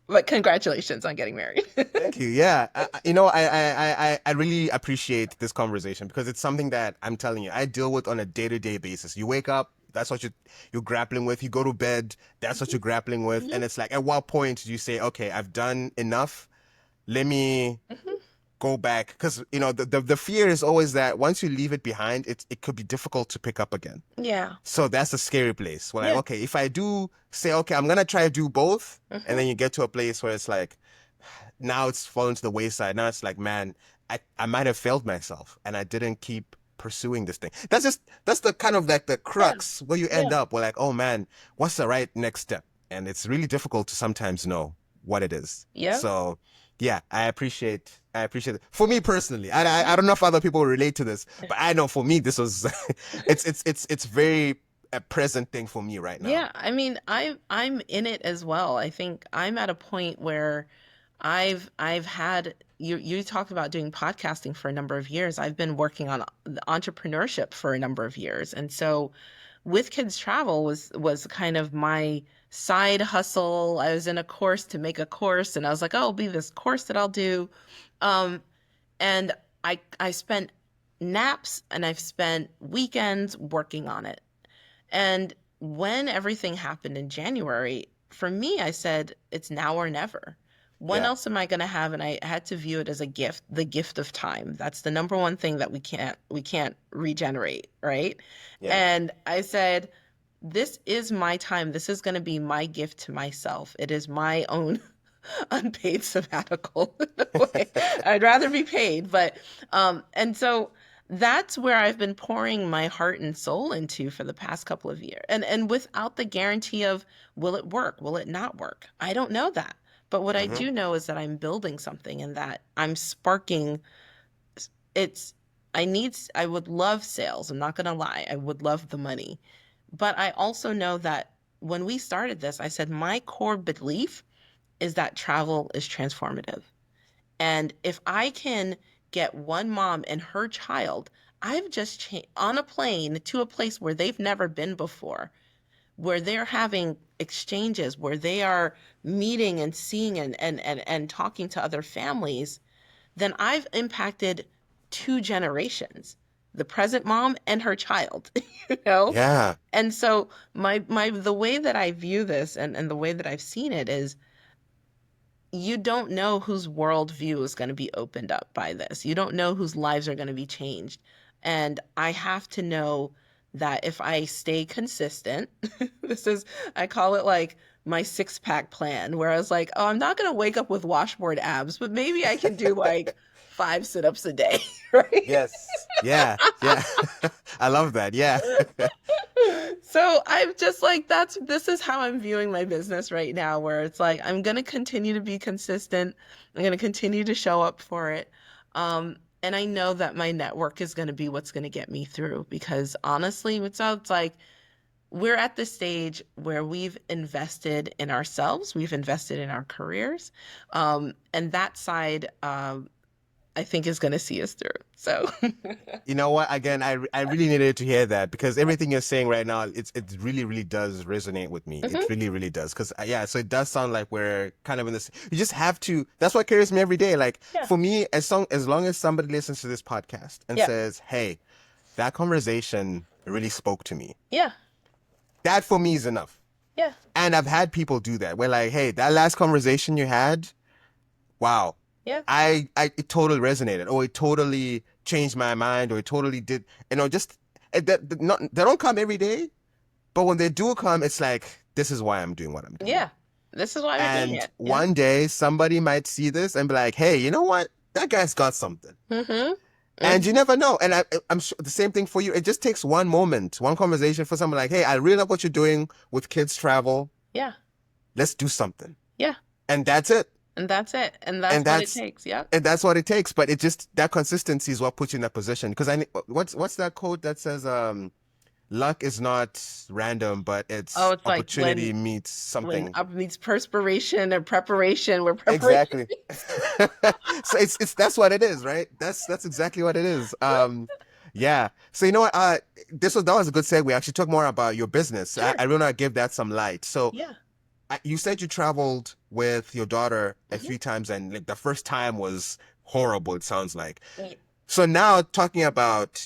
Speaker 2: but congratulations on getting married.
Speaker 1: Thank you. Yeah, you know, I really appreciate this conversation because it's something that I'm telling you, I deal with on a day-to-day basis. You wake up, that's what you're grappling with. You go to bed, that's what you're grappling with.
Speaker 2: Mhm,
Speaker 1: And it's like, at what point do you say, okay, I've done enough? Let me
Speaker 2: mhm.
Speaker 1: go back because the fear is always that once you leave it behind, it could be difficult to pick up again.
Speaker 2: Yeah.
Speaker 1: So that's the scary place. We're like,
Speaker 2: Yeah.
Speaker 1: okay, if I do say, okay, I'm gonna try to do both, and
Speaker 2: Mhm.
Speaker 1: then you get to a place where it's like, now it's fallen to the wayside. Now it's like, man, I might have failed myself and I didn't keep pursuing this thing. That's the kind of like the
Speaker 2: Yeah.
Speaker 1: crux where you
Speaker 2: Yeah.
Speaker 1: end up. We're like, oh man, what's the right next step? And it's really difficult to sometimes know what it is.
Speaker 2: Yeah.
Speaker 1: So yeah, I appreciate it. For me personally, I don't know if other people relate to this, but I know for me this was it's very a present thing for me right now.
Speaker 2: Yeah, I mean, I'm in it as well. I think I'm at a point where I've had you talked about doing podcasting for a number of years. I've been working on the entrepreneurship for a number of years. And so with Kids Travel was kind of my side hustle. I was in a course to make a course and I was like, oh, it'll be this course that I'll do. Um, and I spent naps and I've spent weekends working on it. And when everything happened in January, for me, I said, it's now or never. When
Speaker 1: Yeah,
Speaker 2: else am I going to have? And I had to view it as a gift, the gift of time. That's the number one thing that we can't regenerate, right?
Speaker 1: yeah,
Speaker 2: And I said, this is my time. This is going to be my gift to myself. It is my own unpaid sabbatical in a way. I'd rather be paid, but and so that's where I've been pouring my heart and soul into for the past couple of years. And without the guarantee of will it work? Will it not work? I don't know that. But what I
Speaker 1: hmm
Speaker 2: do know is that I'm building something and that I'm sparking it's I would love sales. I'm not going to lie. I would love the money. But I also know that when we started this, I said my core belief is that travel is transformative. And if I can get one mom and her child, I've just on a plane to a place where they've never been before, where they're having exchanges, where they are meeting and seeing and talking to other families, then I've impacted two generations, the present mom and her child, you know?
Speaker 1: yeah.
Speaker 2: And so my the way that I view this and the way that I've seen it is you don't know whose worldview is going to be opened up by this. You don't know whose lives are going to be changed. And I have to know that if I stay consistent, this is, I call it like my 6 pack plan, where I was like, oh, I'm not going to wake up with washboard abs, but maybe I can do like 5 sit ups a day, right?
Speaker 1: Yes. Yeah. Yeah. I love that. Yeah.
Speaker 2: So I'm just like, this is how I'm viewing my business right now, where it's like, I'm going to continue to be consistent. I'm going to continue to show up for it. And I know that my network is going to be what's going to get me through because honestly, it's like we're at the stage where we've invested in ourselves, we've invested in our careers. And that side, I think is going to see us through. So,
Speaker 1: You know what? Again, I really needed to hear that because everything you're saying right now, it really, really does resonate with me. It
Speaker 2: Mhm.
Speaker 1: really, really does. Because yeah, so it does sound like we're kind of in this. You just have to. That's what carries me every day. Like
Speaker 2: Yeah.
Speaker 1: for me, as long as somebody listens to this podcast and
Speaker 2: Yeah.
Speaker 1: says, "Hey, that conversation really spoke to me,"
Speaker 2: Yeah.
Speaker 1: that for me is enough.
Speaker 2: Yeah.
Speaker 1: And I've had people do that. We're like, "Hey, that last conversation you had, wow,
Speaker 2: Yeah.
Speaker 1: it totally resonated, or it totally changed my mind, or it totally did, just not they don't come every day, but when they do come, it's like this is why I'm doing what I'm doing.
Speaker 2: Yeah. This is why we're doing
Speaker 1: And
Speaker 2: it. Yeah.
Speaker 1: one day somebody might see this and be like, hey, you know what? that guy's got something.
Speaker 2: Mm-hmm.
Speaker 1: And you
Speaker 2: Mm-hmm.
Speaker 1: never know. And I'm sure the same thing for you. It just takes one moment, one conversation for someone like, hey, I really love what you're doing with kids travel.
Speaker 2: Yeah.
Speaker 1: Let's do something.
Speaker 2: Yeah.
Speaker 1: And that's it.
Speaker 2: And that's it. And that's
Speaker 1: And
Speaker 2: what it
Speaker 1: that's
Speaker 2: takes. Yep.
Speaker 1: and that's what it takes. But it just that consistency is what puts you in that position. Because what's that quote that says luck is not random, but
Speaker 2: Oh,
Speaker 1: it's
Speaker 2: it's like
Speaker 1: opportunity meets
Speaker 2: when
Speaker 1: something.
Speaker 2: up meets perspiration and preparation, where preparation.
Speaker 1: Exactly. So it's that's what it is, right? That's exactly what it is. Yeah. So you know what? That was a good segue. We actually talk more about your business. I,
Speaker 2: Sure.
Speaker 1: I really want to give that some light. So
Speaker 2: Yeah.
Speaker 1: you said you traveled with your daughter a
Speaker 2: Hmm.
Speaker 1: few times, and like the first time was horrible. It sounds like. So now talking about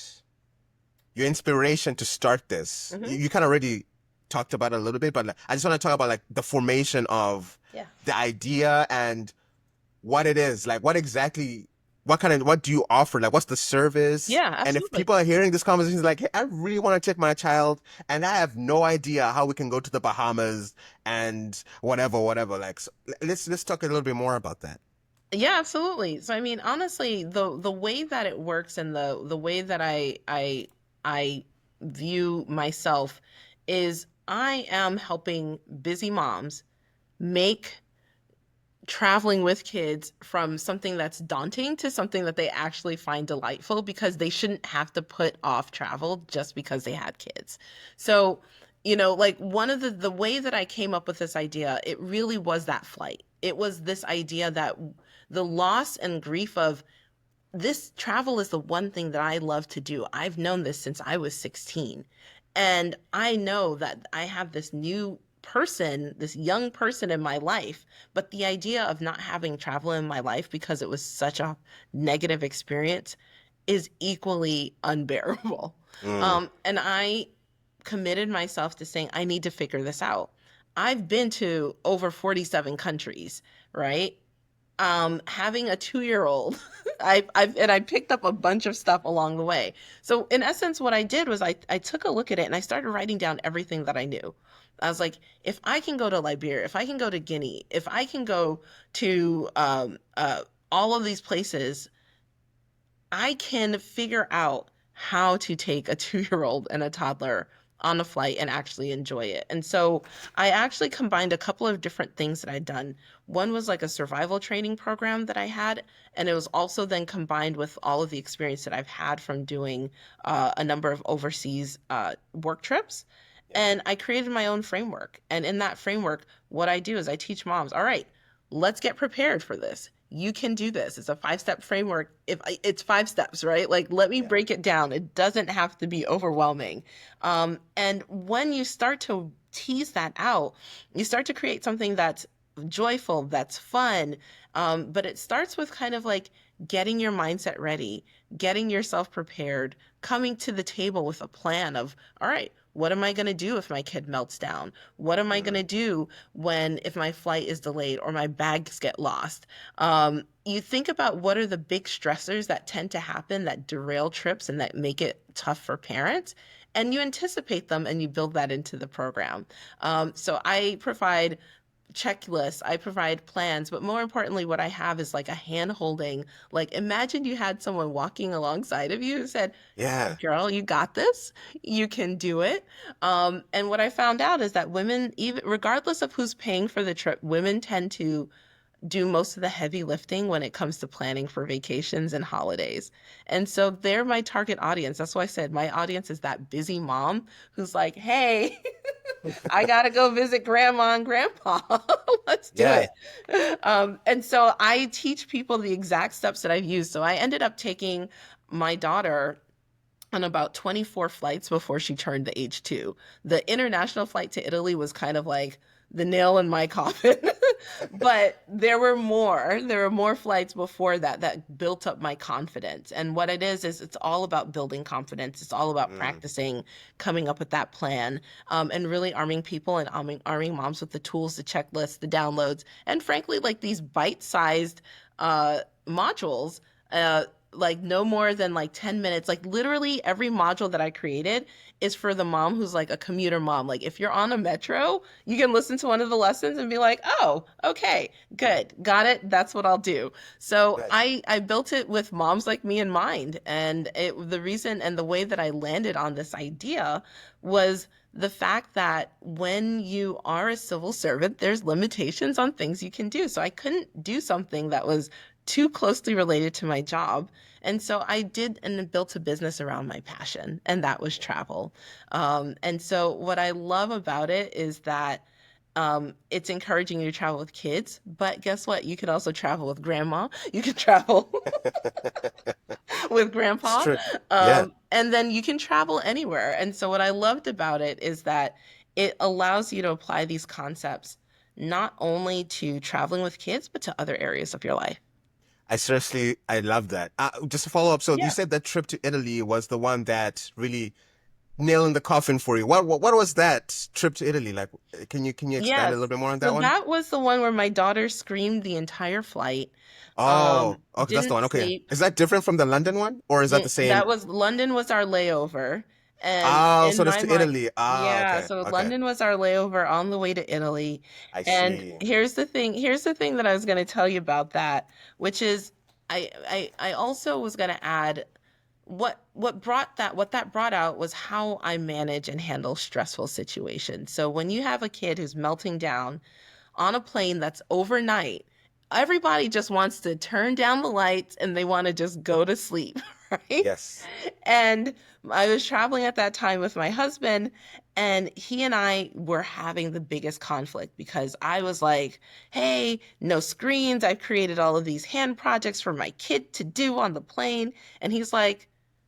Speaker 1: your inspiration to start this,
Speaker 2: Hmm.
Speaker 1: you kind of already talked about it a little bit, but like, I just want to talk about like the formation of
Speaker 2: Yeah.
Speaker 1: the idea and what it is, like what exactly, what do you offer? Like, what's the service?
Speaker 2: Yeah,
Speaker 1: And if
Speaker 2: absolutely.
Speaker 1: people are hearing this conversation, like, hey, I really want to take my child, and I have no idea how we can go to the Bahamas and whatever, whatever. Like, so let's talk a little bit more about that.
Speaker 2: Yeah, absolutely. So I mean, honestly, the way that it works and the way that I view myself is I am helping busy moms make traveling with kids from something that's daunting to something that they actually find delightful, because they shouldn't have to put off travel just because they had kids. So, like one of the way that I came up with this idea, it really was that flight. It was this idea that the loss and grief of this travel is the one thing that I love to do. I've known this since I was 16. And I know that I have this new person, this young person in my life. But the idea of not having travel in my life because it was such a negative experience is equally unbearable.
Speaker 1: Mm,
Speaker 2: And I committed myself to saying, I need to figure this out. I've been to over 47 countries, right? Having a 2-year old, I picked up a bunch of stuff along the way. So in essence, what I did was I took a look at it and I started writing down everything that I knew. I was like, if I can go to Liberia, if I can go to Guinea, if I can go to all of these places, I can figure out how to take a 2-year old and a toddler on a flight and actually enjoy it. And so I actually combined a couple of different things that I'd done. One was like a survival training program that I had, and it was also then combined with all of the experience that I've had from doing a number of overseas work trips.
Speaker 1: yeah.
Speaker 2: And I created my own framework. And in that framework, what I do is I teach moms, all right, let's get prepared for this. You can do this. It's a 5-step framework. If it's 5 steps, right? Like, let me
Speaker 1: Yeah.
Speaker 2: break it down. It doesn't have to be overwhelming. And when you start to tease that out, you start to create something that's joyful, that's fun. But it starts with kind of like getting your mindset ready, getting yourself prepared, coming to the table with a plan of, all right, what am I going to do if my kid melts down? What am I going
Speaker 1: Mm,
Speaker 2: to do if my flight is delayed or my bags get lost? You think about what are the big stressors that tend to happen that derail trips and that make it tough for parents, and you anticipate them and you build that into the program. So I provide checklists, I provide plans, but more importantly, what I have is like a hand holding. Like, imagine you had someone walking alongside of you who said,
Speaker 1: yeah.
Speaker 2: girl, you got this. You can do it. And what I found out is that women, even regardless of who's paying for the trip, women tend to do most of the heavy lifting when it comes to planning for vacations and holidays. And so they're my target audience. That's why I said my audience is that busy mom who's like, hey, I gotta go visit grandma and grandpa. Let's do
Speaker 1: Yeah.
Speaker 2: it. And so I teach people the exact steps that I've used. So I ended up taking my daughter on about 24 flights before she turned the age 2. The international flight to Italy was kind of like the nail in my coffin. But there were more flights before that that built up my confidence. And what it is it's all about building confidence. It's all about
Speaker 1: Mm,
Speaker 2: practicing, coming up with that plan, and really arming people and arming moms with the tools, the checklists, the downloads, and frankly, like these bite-sized modules. like no more than like 10 minutes. Like literally every module that I created is for the mom who's like a commuter mom. Like if you're on a metro, you can listen to one of the lessons and be like, "Oh, okay, good. Got it. That's what I'll do." So
Speaker 1: Right.
Speaker 2: I built it with moms like me in mind. And the reason and the way that I landed on this idea was the fact that when you are a civil servant, there's limitations on things you can do. So I couldn't do something that was too closely related to my job. And so I did and built a business around my passion, and that was travel. And so what I love about it is that it's encouraging you to travel with kids, but guess what? You can also travel with grandma. You can travel with
Speaker 1: It's
Speaker 2: grandpa.
Speaker 1: true. Yeah.
Speaker 2: And then you can travel anywhere. And so what I loved about it is that it allows you to apply these concepts not only to traveling with kids, but to other areas of your life.
Speaker 1: I love that. Just to follow up, so you
Speaker 2: Yeah.
Speaker 1: said that trip to Italy was the one that really nailed in the coffin for you. What was that trip to Italy like? Can you expand a
Speaker 2: Yes.
Speaker 1: little bit more on
Speaker 2: So
Speaker 1: that one?
Speaker 2: that was the one where my daughter screamed the entire flight,
Speaker 1: Oh, okay, that's the
Speaker 2: didn't
Speaker 1: one. Okay,
Speaker 2: sleep.
Speaker 1: is that different from the London one, or is that the same?
Speaker 2: That was London was our layover. And
Speaker 1: Oh, so
Speaker 2: in
Speaker 1: that's
Speaker 2: my
Speaker 1: to
Speaker 2: mind,
Speaker 1: Italy. Ah,
Speaker 2: yeah,
Speaker 1: okay,
Speaker 2: so
Speaker 1: okay.
Speaker 2: London was our layover on the way to Italy.
Speaker 1: I
Speaker 2: And
Speaker 1: see.
Speaker 2: here's the thing that I was going to tell you about that, which is I also was going to add what that brought out was how I manage and handle stressful situations. So when you have a kid who's melting down on a plane that's overnight, everybody just wants to turn down the lights and they want to just go to sleep, right?
Speaker 1: Yes.
Speaker 2: And I was traveling at that time with my husband, and he and I were having the biggest conflict because I was like, hey, no screens. I've created all of these hand projects for my kid to do on the plane. And he's like,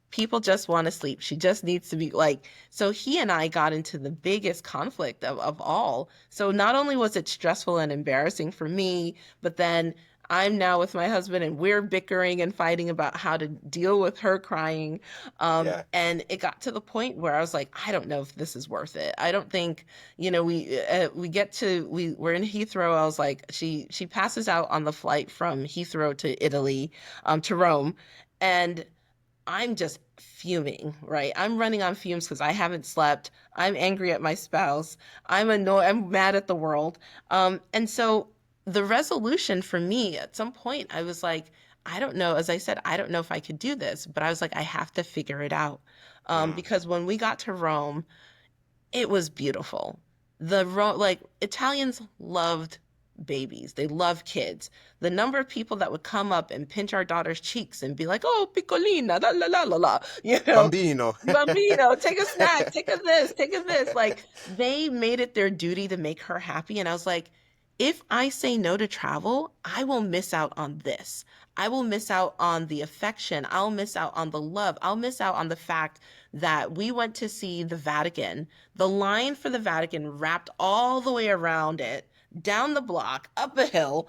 Speaker 2: people just want to sleep. She just needs to be like, so he and I got into the biggest conflict of all. So not only was it stressful and embarrassing for me, but then I'm now with my husband and we're bickering and fighting about how to deal with her crying.
Speaker 1: Yeah.
Speaker 2: And it got to the point where I was like, I don't know if this is worth it. I don't think, we get to we're in Heathrow. I was like, she passes out on the flight from Heathrow to Italy, to Rome, and I'm just fuming, right? I'm running on fumes because I haven't slept. I'm angry at my spouse. I'm annoyed. I'm mad at the world. And so the resolution for me at some point, I was like, I don't know. As I said, I don't know if I could do this, but I was like, I have to figure it out.
Speaker 1: Mm.
Speaker 2: Because when we got to Rome, it was beautiful. Like Italians loved babies. They love kids. The number of people that would come up and pinch our daughter's cheeks and be like, "Oh, piccolina, la la la la la,"
Speaker 1: Bambino.
Speaker 2: bambino, take a snack, take a this, take a this. Like they made it their duty to make her happy. And I was like, if I say no to travel, I will miss out on this. I will miss out on the affection. I'll miss out on the love. I'll miss out on the fact that we went to see the Vatican. The line for the Vatican wrapped all the way around it, down the block, up a hill,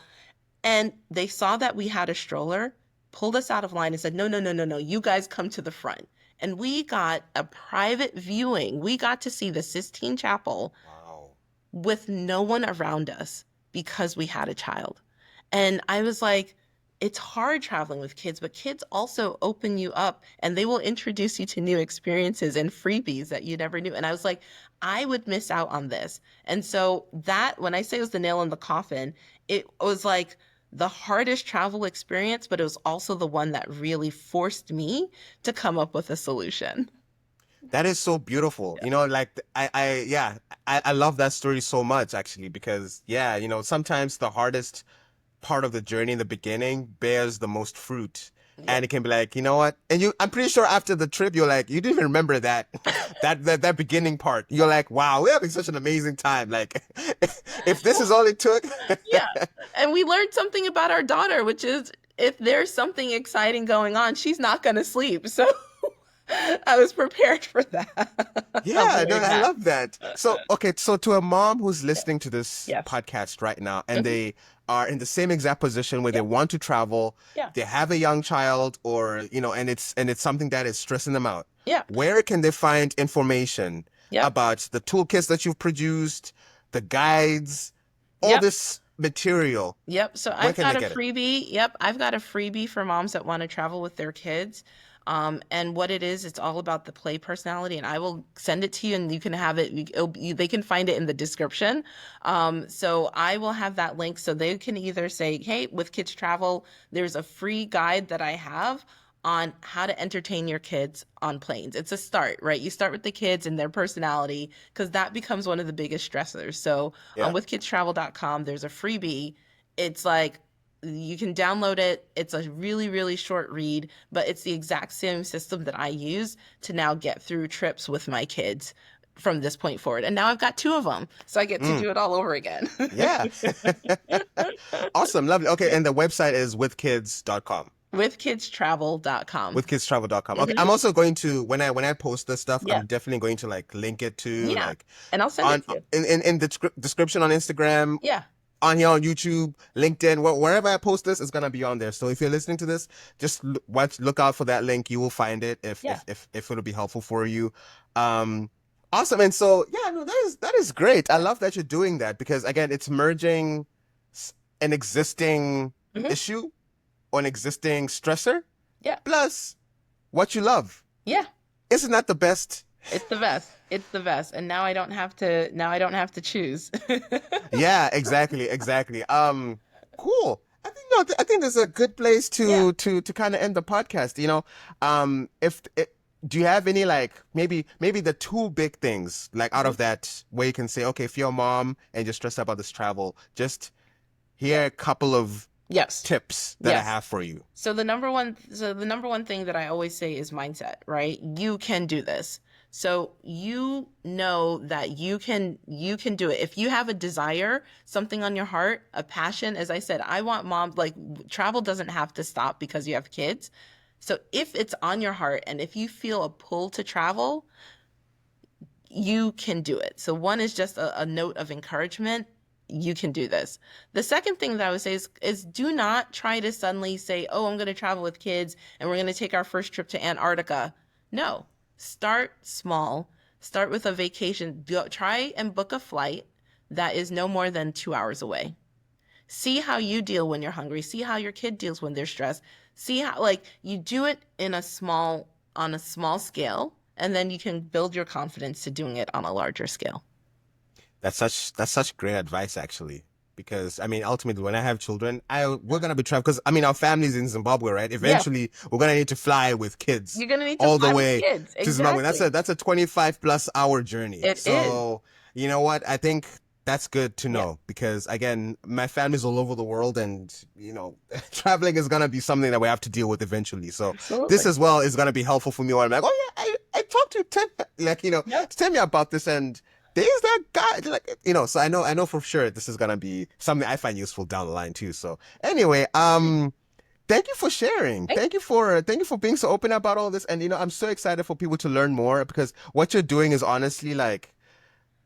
Speaker 2: and they saw that we had a stroller, pulled us out of line and said, no, no, no, no, no, you guys come to the front. And we got a private viewing. We got to see the Sistine Chapel
Speaker 1: Wow.
Speaker 2: with no one around us because we had a child. And I was like, it's hard traveling with kids, but kids also open you up and they will introduce you to new experiences and freebies that you never knew. And I was like, I would miss out on this. And so that, when I say it was the nail in the coffin, it was like the hardest travel experience, but it was also the one that really forced me to come up with a solution.
Speaker 1: That is so beautiful.
Speaker 2: Yeah.
Speaker 1: Like yeah, I love that story so much actually because yeah, sometimes the hardest part of the journey in the beginning bears the most fruit. And
Speaker 2: Yep.
Speaker 1: it can be like, you know what? And I'm pretty sure after the trip, you're like, you didn't even remember that, that beginning part. You're like, wow, we're having such an amazing time. Like, if this is
Speaker 2: Well,
Speaker 1: all it took,
Speaker 2: yeah. And we learned something about our daughter, which is if there's something exciting going on, she's not going to sleep. So I was prepared for that. I'm
Speaker 1: yeah, no,
Speaker 2: very
Speaker 1: I
Speaker 2: glad.
Speaker 1: love that. So, okay, so to a mom who's listening to this
Speaker 2: Yes.
Speaker 1: podcast right now, and
Speaker 2: Mhm.
Speaker 1: they are in the same exact position where they
Speaker 2: Yeah.
Speaker 1: want to travel,
Speaker 2: Yeah.
Speaker 1: they have a young child, or and it's something that is stressing them out.
Speaker 2: Yeah.
Speaker 1: Where can they find information
Speaker 2: Yep.
Speaker 1: about the toolkits that you've produced, the guides, all
Speaker 2: Yep.
Speaker 1: this material,
Speaker 2: Yep. So
Speaker 1: where
Speaker 2: I've
Speaker 1: can they
Speaker 2: got a
Speaker 1: get it?
Speaker 2: freebie. Yep. I've got a freebie for moms that want to travel with their kids. And what it is, it's all about the play personality. And I will send it to you and you can have it. They can find it in the description. So I will have that link so they can either say, hey, with Kids Travel, there's a free guide that I have on how to entertain your kids on planes. It's a start, right? You start with the kids and their personality because that becomes one of the biggest stressors. So
Speaker 1: Yeah.
Speaker 2: with kidstravel.com, there's a freebie. It's like you can download it. It's a really, really short read, but it's the exact same system that I use to now get through trips with my kids from this point forward. And now I've got two of them, so I get to
Speaker 1: Mm,
Speaker 2: do it all over again.
Speaker 1: yeah. Awesome. Lovely. Okay. And the website is withkids.com.
Speaker 2: With kidstravel.com.
Speaker 1: Withkidstravel.com. Okay.
Speaker 2: Hmm.
Speaker 1: I'm also going to, when I post this stuff,
Speaker 2: Yeah.
Speaker 1: I'm definitely going to like link it to
Speaker 2: Yeah.
Speaker 1: like
Speaker 2: And I'll send
Speaker 1: on
Speaker 2: it to you.
Speaker 1: in the description on Instagram,
Speaker 2: Yeah.
Speaker 1: on here on YouTube, LinkedIn, wherever I post this, it's gonna be on there. So if you're listening to this, just look out for that link. You will find it
Speaker 2: Yeah.
Speaker 1: if it'll be helpful for you. Um, awesome. And so yeah, no, that is great. I love that you're doing that because again, it's merging an existing
Speaker 2: Hmm.
Speaker 1: issue or an existing stressor
Speaker 2: Yeah.
Speaker 1: plus what you love.
Speaker 2: Yeah.
Speaker 1: Isn't that the best?
Speaker 2: It's the best. It's the best. And now I don't have to choose.
Speaker 1: Yeah, exactly, exactly. Cool. I think no, I think this is a good place
Speaker 2: Yeah.
Speaker 1: to kind of end the podcast. If it, do you have any like maybe the two big things like out
Speaker 2: Mhm.
Speaker 1: of that where you can say, okay, if you're a mom and you're stressed about this travel, just here are a couple of
Speaker 2: Yes.
Speaker 1: tips that I
Speaker 2: Yes.
Speaker 1: have for you.
Speaker 2: So the number one thing that I always say is mindset, right? You can do this. So you know that you can do it. If you have a desire, something on your heart, a passion, as I said, I want mom like travel doesn't have to stop because you have kids. So if it's on your heart and if you feel a pull to travel, you can do it. So one is just a note of encouragement. You can do this. The second thing that I would say is do not try to suddenly say, oh, I'm going to travel with kids and we're going to take our first trip to Antarctica. No, start small. Start with a vacation. Try and book a flight that is no more than 2 hours away. See how you deal when you're hungry. See how your kid deals when they're stressed. See how like you do it on a small scale, and then you can build your confidence to doing it on a larger scale.
Speaker 1: That's such great advice actually. Because I mean, ultimately, when I have children, we're gonna be traveling because I mean, our family's in Zimbabwe, right?
Speaker 2: Yeah,
Speaker 1: Eventually, we're gonna need to fly with kids
Speaker 2: you're gonna need to
Speaker 1: all the
Speaker 2: fly with
Speaker 1: way
Speaker 2: kids.
Speaker 1: to Zimbabwe. That's
Speaker 2: Exactly.
Speaker 1: a 25+ hour journey.
Speaker 2: It is.
Speaker 1: So you know what? I think that's good to
Speaker 2: Yeah,
Speaker 1: know because again, my family's all over the world, and traveling is gonna be something that we have to deal with eventually. So this
Speaker 2: absolutely.
Speaker 1: as well is gonna be helpful for me. When I'm like, oh yeah, I talked to Tim, like
Speaker 2: Yep.
Speaker 1: tell me about this and there's that guy so I know for sure this is gonna be something I find useful down the line too. So anyway, thank you for sharing.
Speaker 2: Thank-
Speaker 1: Thank you for being so open about all this. And I'm so excited for people to learn more because what you're doing is honestly like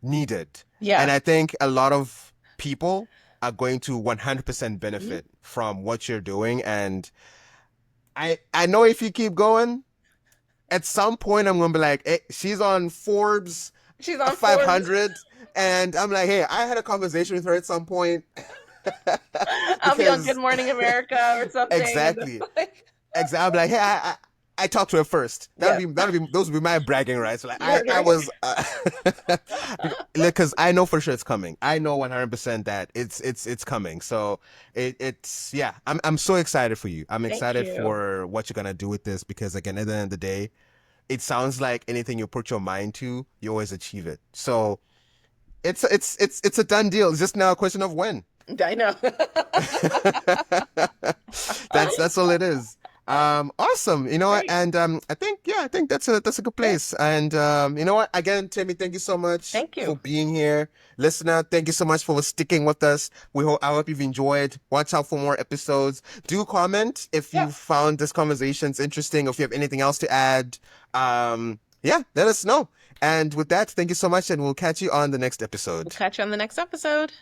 Speaker 1: needed. And
Speaker 2: Yeah.
Speaker 1: I think a lot of people are going to 100%
Speaker 2: Mhm.
Speaker 1: benefit from what you're doing. And I know if you keep going, at some point I'm gonna be like, hey, she's on Forbes
Speaker 2: She's on Forbes.
Speaker 1: 500, and I'm like, hey, I had a conversation with her at some point
Speaker 2: I'll be on Good
Speaker 1: because
Speaker 2: Morning America or something, and
Speaker 1: exactly,
Speaker 2: it's like,
Speaker 1: I'm like, hey, I talked to her first.
Speaker 2: yeah,
Speaker 1: Those would be my bragging rights. Like
Speaker 2: yeah,
Speaker 1: I
Speaker 2: right.
Speaker 1: was, because I know for sure it's coming. I know 100% that it's coming. So it's yeah. I'm so excited for you. I'm
Speaker 2: Thank
Speaker 1: excited
Speaker 2: you.
Speaker 1: for what you're gonna do with this because again, at the end of the day, it sounds like anything you put your mind to, you always achieve it. So it's a done deal. It's just now a question of when.
Speaker 2: I know.
Speaker 1: That's all it is. Awesome. You know what?
Speaker 2: Great.
Speaker 1: And I think that's a good
Speaker 2: Yeah.
Speaker 1: place. And you know what? Again, Tammy, thank you so much
Speaker 2: Thank
Speaker 1: for
Speaker 2: you.
Speaker 1: being here. Listener, thank you so much for sticking with us. I hope you've enjoyed. Watch out for more episodes. Do comment if
Speaker 2: Yeah.
Speaker 1: you found this conversations interesting or if you have anything else to add. Yeah, let us know. And with that, thank you so much, and we'll catch you on the next
Speaker 2: We'll
Speaker 1: episode.
Speaker 2: catch you on the next episode.